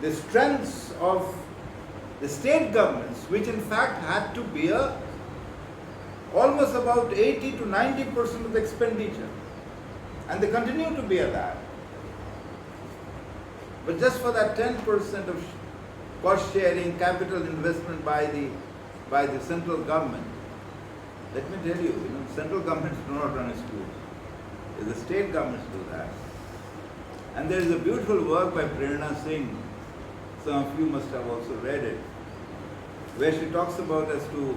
the strengths of the state governments, which in fact had to bear almost about 80 to 90% of the expenditure. And they continue to bear that. But just for that 10% of cost sharing, capital investment by the central government, let me tell you, central governments do not run schools. The state governments do that. And there is a beautiful work by Prerna Singh, some of you must have also read it, where she talks about as to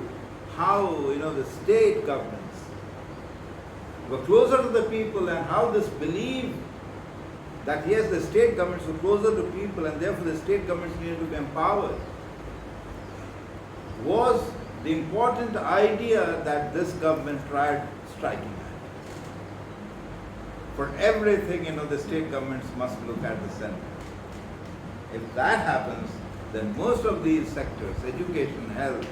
how the state governments were closer to the people and how this belief that yes, the state governments were closer to people and therefore the state governments needed to be empowered was the important idea that this government tried striking at. For everything, the state governments must look at the center. If that happens, then most of these sectors, education, health,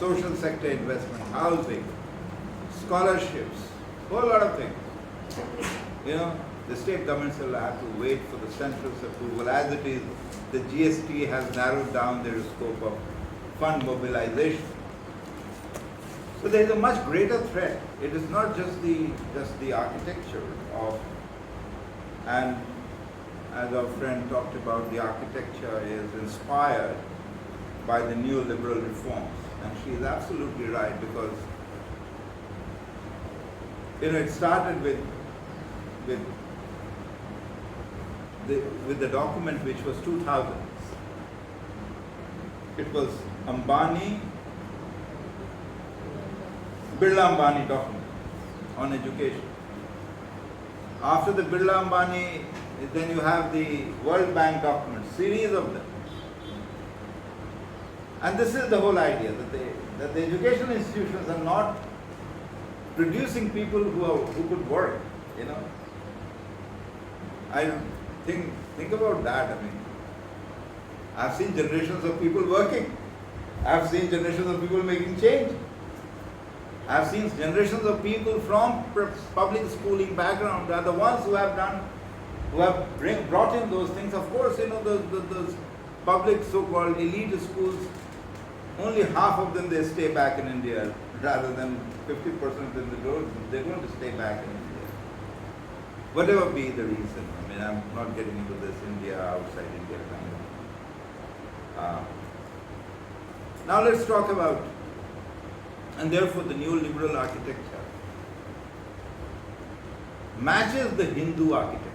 social sector investment, housing, scholarships, whole lot of things, the state governments will have to wait for the central's approval. As it is, the GST has narrowed down their scope of fund mobilization. So there is a much greater threat. It is not just the architecture of, and as our friend talked about, the architecture is inspired by the neoliberal reforms. And she is absolutely right, because it started with the document which was 2000. It was Birla Ambani document on education. After the Birla Ambani, then you have the World Bank document, series of them. And this is the whole idea, that the educational institutions are not producing people who could work, I think about that. I've seen generations of people working. I've seen generations of people making change. I've seen generations of people from public schooling background are the ones who have brought in those things. Of course, those public so-called elite schools, only half of them they stay back in India, rather than 50% of them they're going to stay back in India. Whatever be the reason, I'm not getting into this India, outside India kind of. Now let's talk about, and therefore the neoliberal architecture matches the Hindu architecture.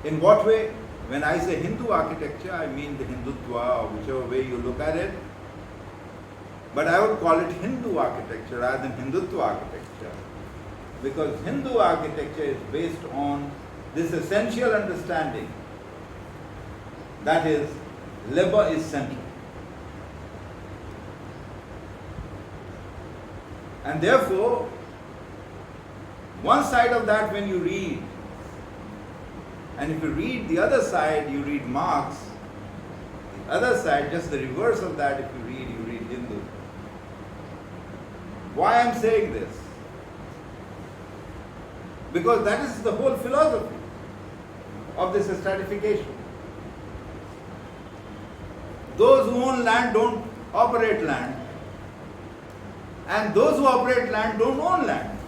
In what way? When I say Hindu architecture, I mean the Hindutva, or whichever way you look at it. But I would call it Hindu architecture rather than Hindutva architecture. Because Hindu architecture is based on this essential understanding, that is, labor is central. And therefore, one side of that when you read, and if you read the other side, you read Marx. The other side, just the reverse of that, if you read Hindu. Why I'm saying this? Because that is the whole philosophy of this stratification. Those who own land don't operate land, and those who operate land don't own land.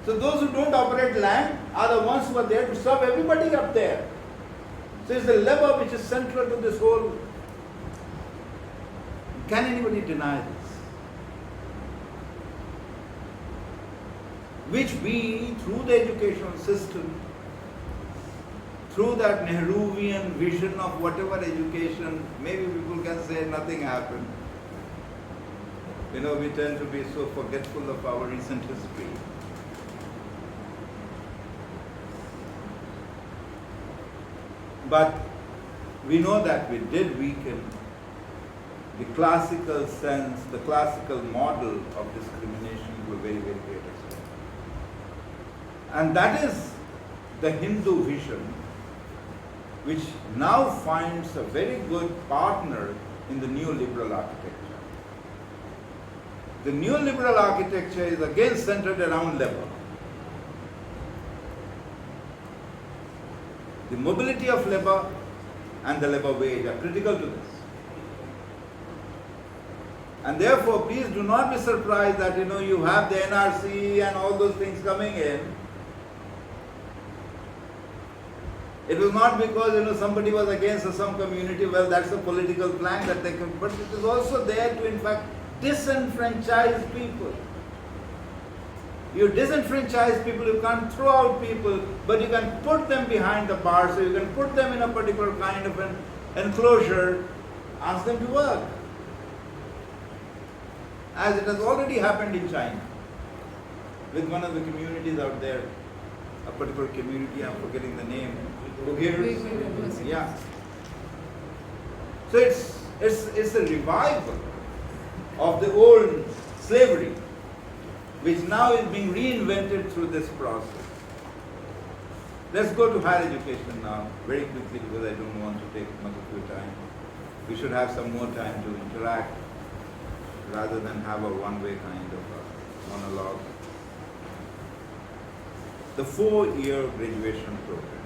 So those who don't operate land are the ones who are there to serve everybody up there. So it's the labor which is central to this whole. Can anybody deny this? Which we, through the educational system, through that Nehruvian vision of whatever education, maybe people can say nothing happened. You know, we tend to be so forgetful of our recent history. But we know that we did weaken the classical sense, the classical model of discrimination to a very, very great extent. And that is the Hindu vision, which now finds a very good partner in the neoliberal architecture. The neoliberal architecture is again centered around labor. The mobility of labor and the labor wage are critical to this. And therefore, please do not be surprised that you have the NRC and all those things coming in. It was not because somebody was against some community. Well, that's a political plan that they can. But it is also there to in fact disenfranchise people. You disenfranchise people, you can't throw out people, but you can put them behind the bar, so you can put them in a particular kind of an enclosure, ask them to work. As it has already happened in China, with one of the communities out there, a particular community, I'm forgetting the name, Uyghurs. Yeah. So it's a revival of the old slavery, which now is being reinvented through this process. Let's go to higher education now, very quickly, because I don't want to take much of your time. We should have some more time to interact, rather than have a one-way kind of a monologue. The 4-year graduation program.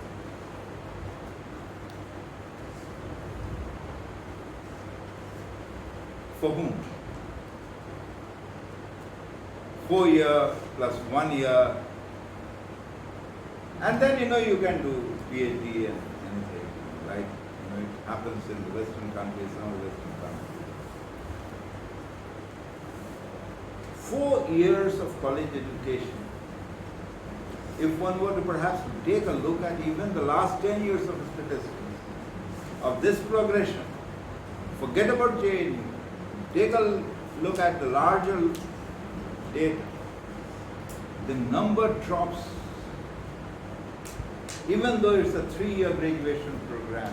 For whom? 4 year plus 1 year, and then you can do PhD and anything, like it happens in the Western countries, some of the Western countries. 4 years of college education. If one were to perhaps take a look at even the last 10 years of statistics of this progression, forget about JNU, take a look at the larger data, the number drops. Even though it's a 3-year graduation program,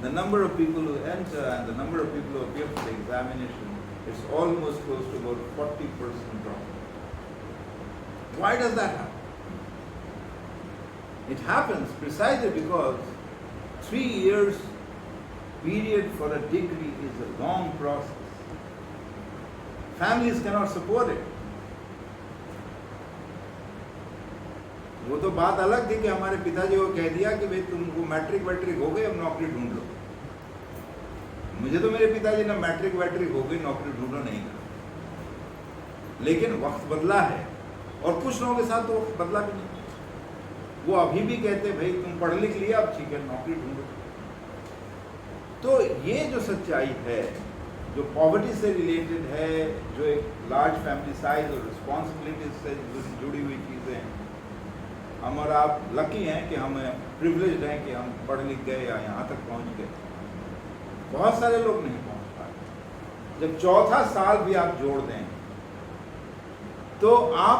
the number of people who enter and the number of people who appear for the examination, it's almost close to about 40% drop. Why does that happen? It happens precisely because 3 years period for a degree is a long process. Families cannot support it. वो तो बात अलग थी कि हमारे पिताजी को कह दिया कि भाई तुमको मैट्रिक वैट्रिक हो गई, अब नौकरी ढूंढ लो। मुझे तो मेरे पिताजी ने मैट्रिक वैट्रिक हो गई, नौकरी ढूंढो नहीं कहा। लेकिन वक्त बदला है, और कुछ लोगों के साथ तो वक्त बदला भी नहीं। वो अभी भी कहते भाई तुम पढ़ लिख लिया, अब ठीक है नौकरी ढूंढो। तो ये जो सच्चाई है, जो पॉवर्टी से रिलेटेड है, जो एक लार्ज फैमिली साइज और रिस्पॉन्सिबिलिटीज से जुड़ी हुई चीज़ें हैं, हम और आप लकी हैं कि हम प्रिविलेज्ड हैं कि हम पढ़ लिख गए या यहाँ तक पहुँच गए। बहुत सारे लोग नहीं पहुँच पाए। जब चौथा साल भी आप जोड़ दें तो आप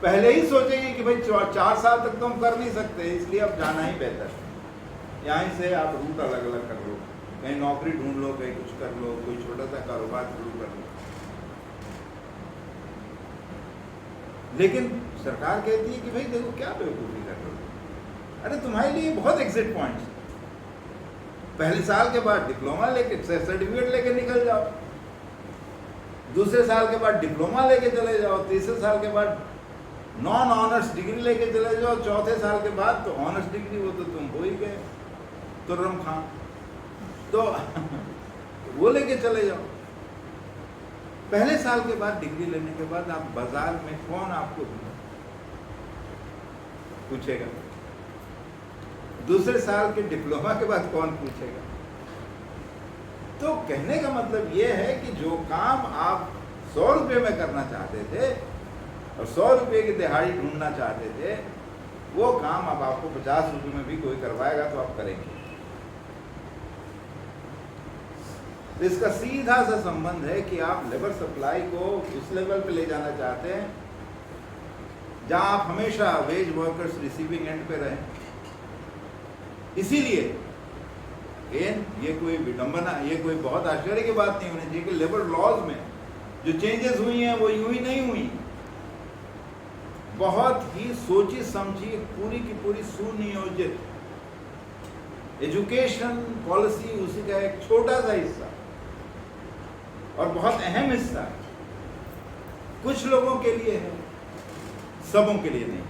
पहले ही सोचेंगे कि भाई 4 साल तक तो हम कर नहीं सकते, इसलिए अब जाना ही बेहतर है। यहाँ से आप रूट अलग अलग कर लो, कहीं नौकरी ढूंढ लो, कहीं कुछ कर लो, कोई छोटा सा कारोबार शुरू कर लो। लेकिन सरकार कहती है कि भाई देखो क्या बेवकूफ़ी कर रहे हो, अरे तुम्हारे लिए बहुत एग्जिट पॉइंट्स। पहले साल के बाद डिप्लोमा लेके सर्टिफिकेट लेके निकल जाओ, दूसरे साल के बाद डिप्लोमा लेके चले जाओ, तीसरे साल के बाद नॉन ऑनर्स डिग्री लेके चले जाओ, चौथे साल के बाद तो ऑनर्स डिग्री, वो तो तुम हो ही गए तुर्रम खां, तो वो लेके चले जाओ। पहले साल के बाद डिग्री लेने के बाद आप बाजार में कौन आपको पूछेगा? दूसरे साल के डिप्लोमा के बाद कौन पूछेगा? तो कहने का मतलब ये है कि जो काम आप 100 रुपये में करना चाहते थे और 100 रुपये की दिहाड़ी ढूंढना चाहते थे, वो काम अब आपको 50 रुपये में भी कोई करवाएगा तो आप करेंगे। तो इसका सीधा सा संबंध है कि आप लेबर सप्लाई को उस लेवल पे ले जाना चाहते हैं जहां आप हमेशा वेज वर्कर्स रिसीविंग एंड पे रहें। इसीलिए ये कोई विडंबना, ये कोई बहुत आश्चर्य की बात नहीं होनी चाहिए कि लेबर लॉज में जो चेंजेस हुई हैं वो यूं ही नहीं हुई, बहुत ही सोची समझी पूरी की पूरी सुनियोजित एजुकेशन पॉलिसी उसी का एक छोटा सा हिस्सा और बहुत अहम हिस्सा कुछ लोगों के लिए है, सबों के लिए नहीं।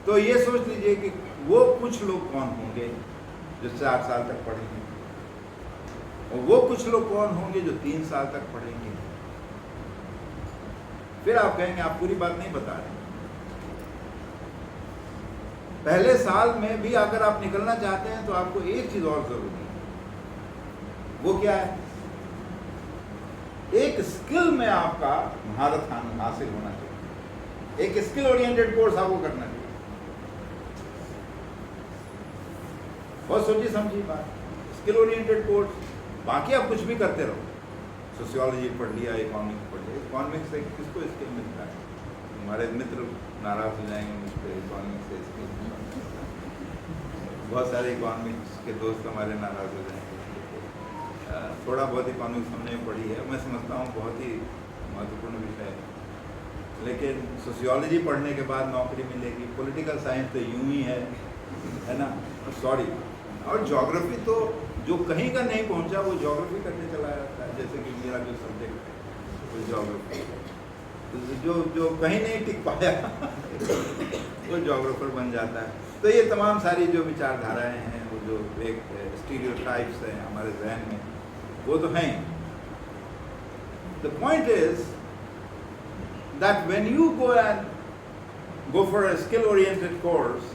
तो ये सोच लीजिए कि वो कुछ लोग कौन होंगे जो 4 साल तक पढ़ेंगे और वो कुछ लोग कौन होंगे जो 3 साल तक पढ़ेंगे। फिर आप कहेंगे आप पूरी बात नहीं बता रहे। पहले साल में भी अगर आप निकलना चाहते हैं तो आपको एक चीज और जरूरी है, वो क्या है? एक स्किल में आपका महारत हासिल होना चाहिए, एक स्किल ओरिएंटेड कोर्स आपको करना चाहिए। बहुत सोची समझी बात, स्किल ओरिएंटेड कोर्स। बाकी आप कुछ भी करते रहो, सोशियोलॉजी पढ़ लिया, इकोनॉमिक्स पढ़ लिया। इकोनॉमिक्स से किसको स्किल मिलता है? हमारे मित्र नाराज हो जाएंगे मुझ पर, इकोनॉमिक्स से स्किल। बहुत सारे इकोनॉमिक्स के दोस्त हमारे नाराज हो जाएंगे। थोड़ा बहुत इकोनॉमिक्स हमने पढ़ी है, मैं समझता हूँ बहुत ही महत्वपूर्ण विषय है, लेकिन सोशियोलॉजी पढ़ने के बाद नौकरी मिलेगी। पॉलिटिकल साइंस तो यूं ही है ना, सॉरी। और ज्योग्राफी तो जो कहीं का नहीं पहुंचा वो ज्योग्राफी करने चला जाता है, जैसे कि मेरा जो सब्जेक्ट है वो ज्योग्राफी, जो कहीं नहीं टिक पाया वो ज्योग्राफर बन जाता है। तो ये तमाम सारी जो विचारधाराएं हैं, वो जो एक स्टीरियोटाइप्स हैं हमारे जहन में, वो तो हैं। The point is that when you go for a skill oriented course,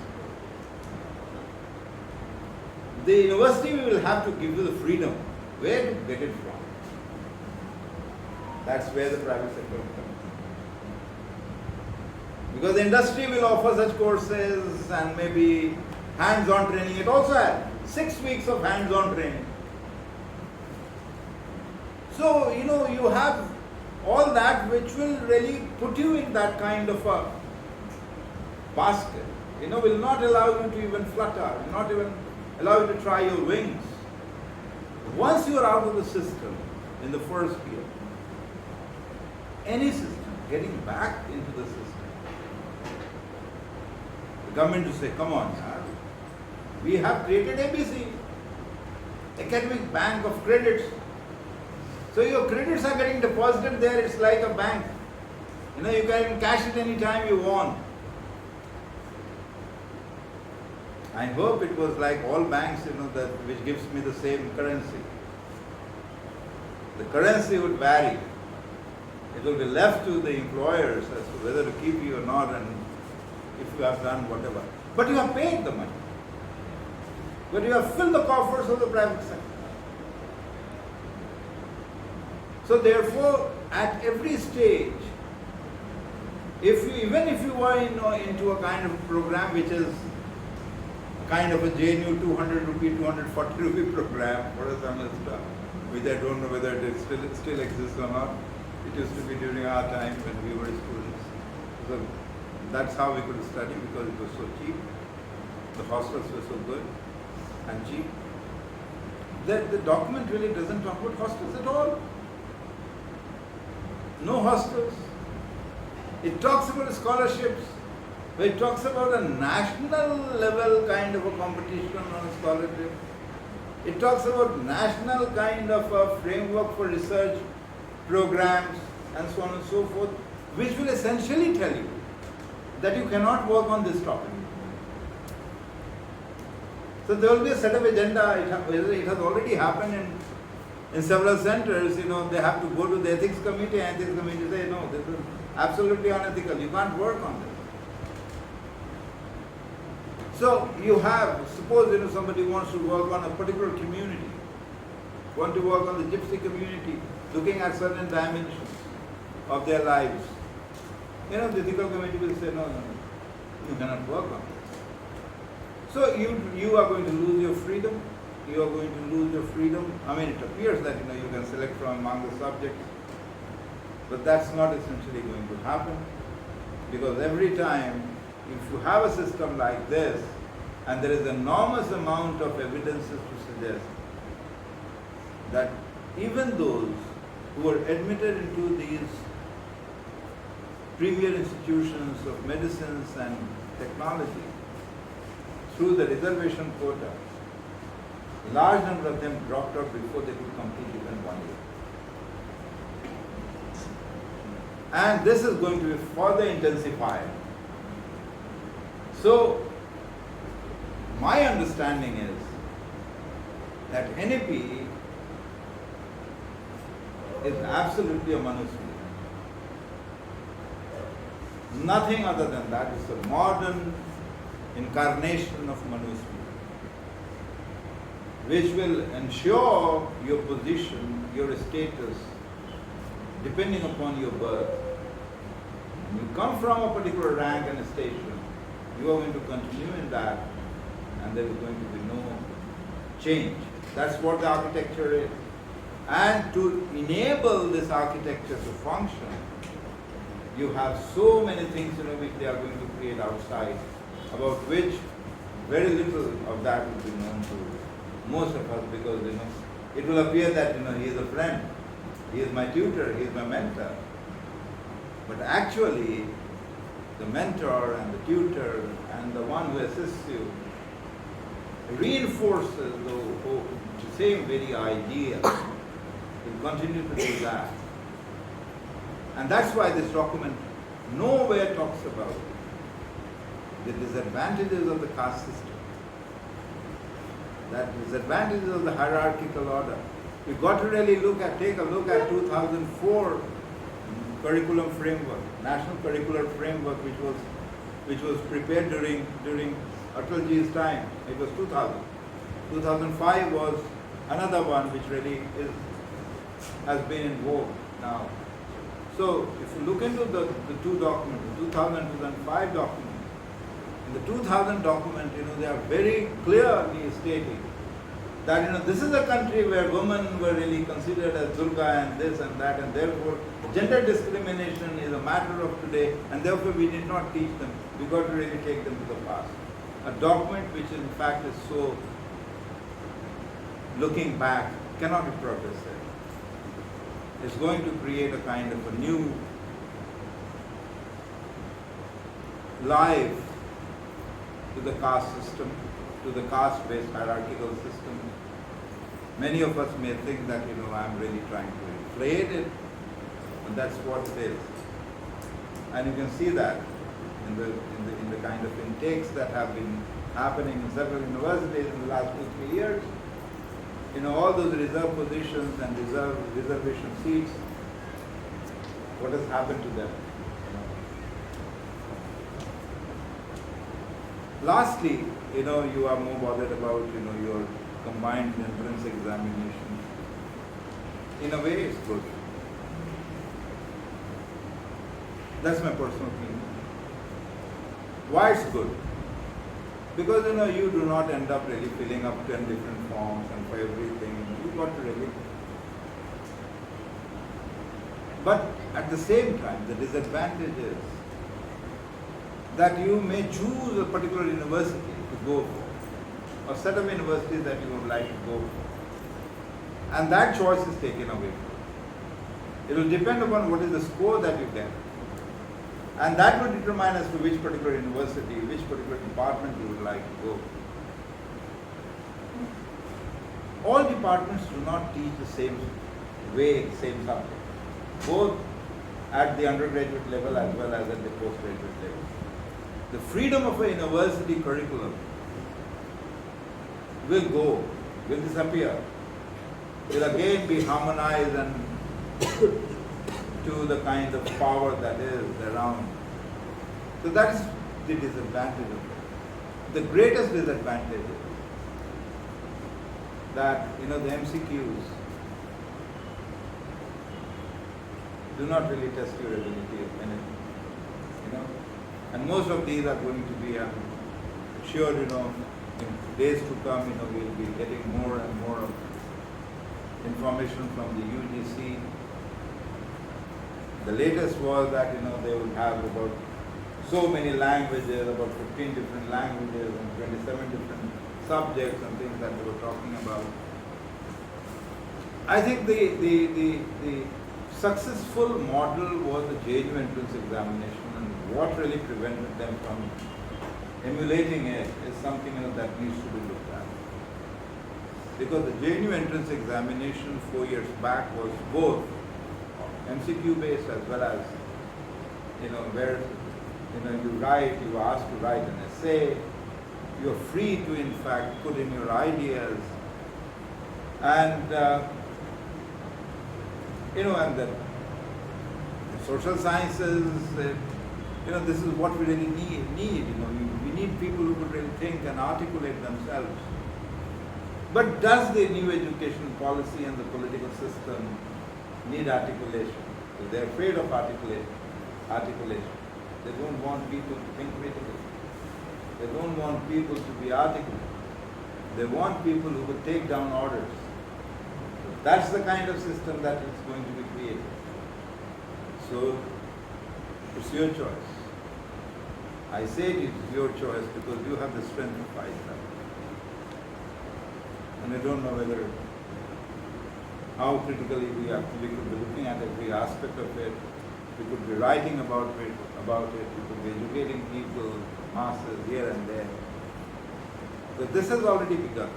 the university will have to give you the freedom where to get it from. That's where the private sector comes. Because the industry will offer such courses and maybe hands-on training. It also has 6 weeks of hands-on training. So, you have all that which will really put you in that kind of a basket. Will not allow you to even flutter, will not even allow you to try your wings. Once you are out of the system in the first year, any system, getting back into the system, the government to say, come on, we have created ABC, Academic Bank of Credits. So your credits are getting deposited there, it's like a bank. You can cash it any time you want. I hope it was like all banks, that which gives me the same currency. The currency would vary. It will be left to the employers as to whether to keep you or not, and if you have done whatever. But you have paid the money. But you have filled the coffers of the private sector. So therefore, at every stage, even if you are into a kind of program which is kind of a JNU 200 rupee, 240 rupee program for a semester, which I don't know whether it still exists or not. It used to be during our time when we were students. So that's how we could study, because it was so cheap. The hostels were so good and cheap. The document really doesn't talk about hostels at all. No hostels. It talks about scholarships. It talks about a national level kind of a competition on scholarship. It talks about national kind of a framework for research programs and so on and so forth, which will essentially tell you that you cannot work on this topic. So there will be a set of agenda. It has already happened in several centers. They have to go to the ethics committee, and ethics committee say, no, this is absolutely unethical. You can't work on this. So you have, suppose somebody wants to work on a particular community, want to work on the gypsy community, looking at certain dimensions of their lives. The ethical committee will say, no, you cannot work on this. So you are going to lose your freedom, you are going to lose your freedom. I mean, it appears that you can select from among the subjects, but that's not essentially going to happen, because every time, if you have a system like this, and there is an enormous amount of evidences to suggest that even those who are admitted into these premier institutions of medicines and technology through the reservation quota, large number of them dropped out before they could complete even 1 year. And this is going to be further intensified. So, my understanding is that NEP is absolutely a manusmriti. Nothing other than that. It's a modern incarnation of manusmriti, which will ensure your position, your status, depending upon your birth. When you come from a particular rank and station, you are going to continue in that, and there is going to be no change. That's what the architecture is. And to enable this architecture to function, you have so many things which they are going to create outside, about which very little of that will be known to most of us, because it will appear that he is a friend, he is my tutor, he is my mentor. But actually, the mentor and the tutor and the one who assists you reinforces the same very idea. Will continue to do that. And that's why this document nowhere talks about the disadvantages of the caste system, that disadvantages of the hierarchical order. We've got to really take a look at 2004 curriculum framework, national curricular framework, which was prepared during Atalji's time. It was 2000. 2005 was another one which really has been in vogue now. So if you look into the two documents, the 2000 and 2005 document, in the 2000 document, they are very clearly stating that this is a country where women were really considered as Durga and this and that, and therefore gender discrimination is a matter of today, and therefore we did not teach them. We got to really take them to the past. A document which in fact is so, looking back, cannot be progressive. It's going to create a kind of a new life to the caste system, to the caste-based hierarchical system. Many of us may think that I'm really trying to inflate it, but that's what it is. And you can see that in the kind of intakes that have been happening in several universities in the last 2-3 years. All those reserve positions and reservation seats, what has happened to them? Lastly, you are more bothered about, your combined entrance examination. In a way, it's good. That's my personal opinion. Why it's good? Because you do not end up really filling up 10 different forms and for everything. You got to really. But at the same time, the disadvantage is that you may choose a particular university to go for, a set of universities that you would like to go for, and that choice is taken away. It will depend upon what is the score that you get. And that will determine as to which particular university, which particular department you would like to go. All departments do not teach the same way, same subject, both at the undergraduate level as well as at the postgraduate level. The freedom of a university curriculum will disappear, will again be harmonized and to the kind of power that is around. So that is the disadvantage of it. The greatest disadvantage is that the MCQs do not really test your ability of anything. And most of these are going to be, I'm sure in days to come, we'll be getting more and more information from the UGC. The latest was that they would have about so many languages, about 15 different languages and 27 different subjects and things that they were talking about. I think the successful model was the JNU entrance examination, and what really prevented them from emulating it is something that needs to be looked at. Because the JNU entrance examination 4 years back was both MCQ based as well as, where you are asked to write an essay, you're free to in fact put in your ideas, and and the social sciences, this is what we really need. We need people who could really think and articulate themselves. But does the new education policy and the political system need articulation? They're afraid of articulation. They don't want people to think critically. They don't want people to be articulate. They want people who could take down orders. That's the kind of system that is going to be created. So, it's your choice. I say it is your choice because you have the strength to fight that. And I don't know how critically we could be looking at every aspect of it. We could be writing about it. We could be educating people, masses here and there. But this has already begun.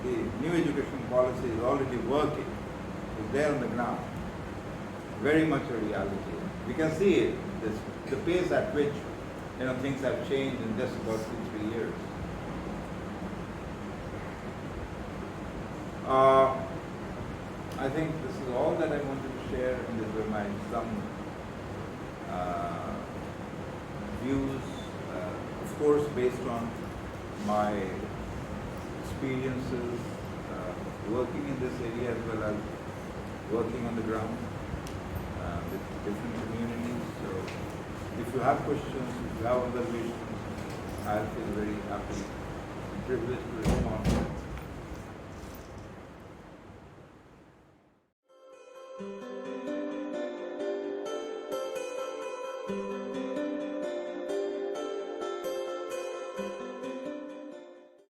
The new education policy is already working. It's there on the ground. Very much a reality. We can see it. The pace at which things have changed in just about 2-3 years. I think this is all that I wanted to share, and these were some views, of course, based on my experiences working in this area as well as working on the ground with different communities. So if you have questions, if you have observations, I'll feel very happy and privileged to respond.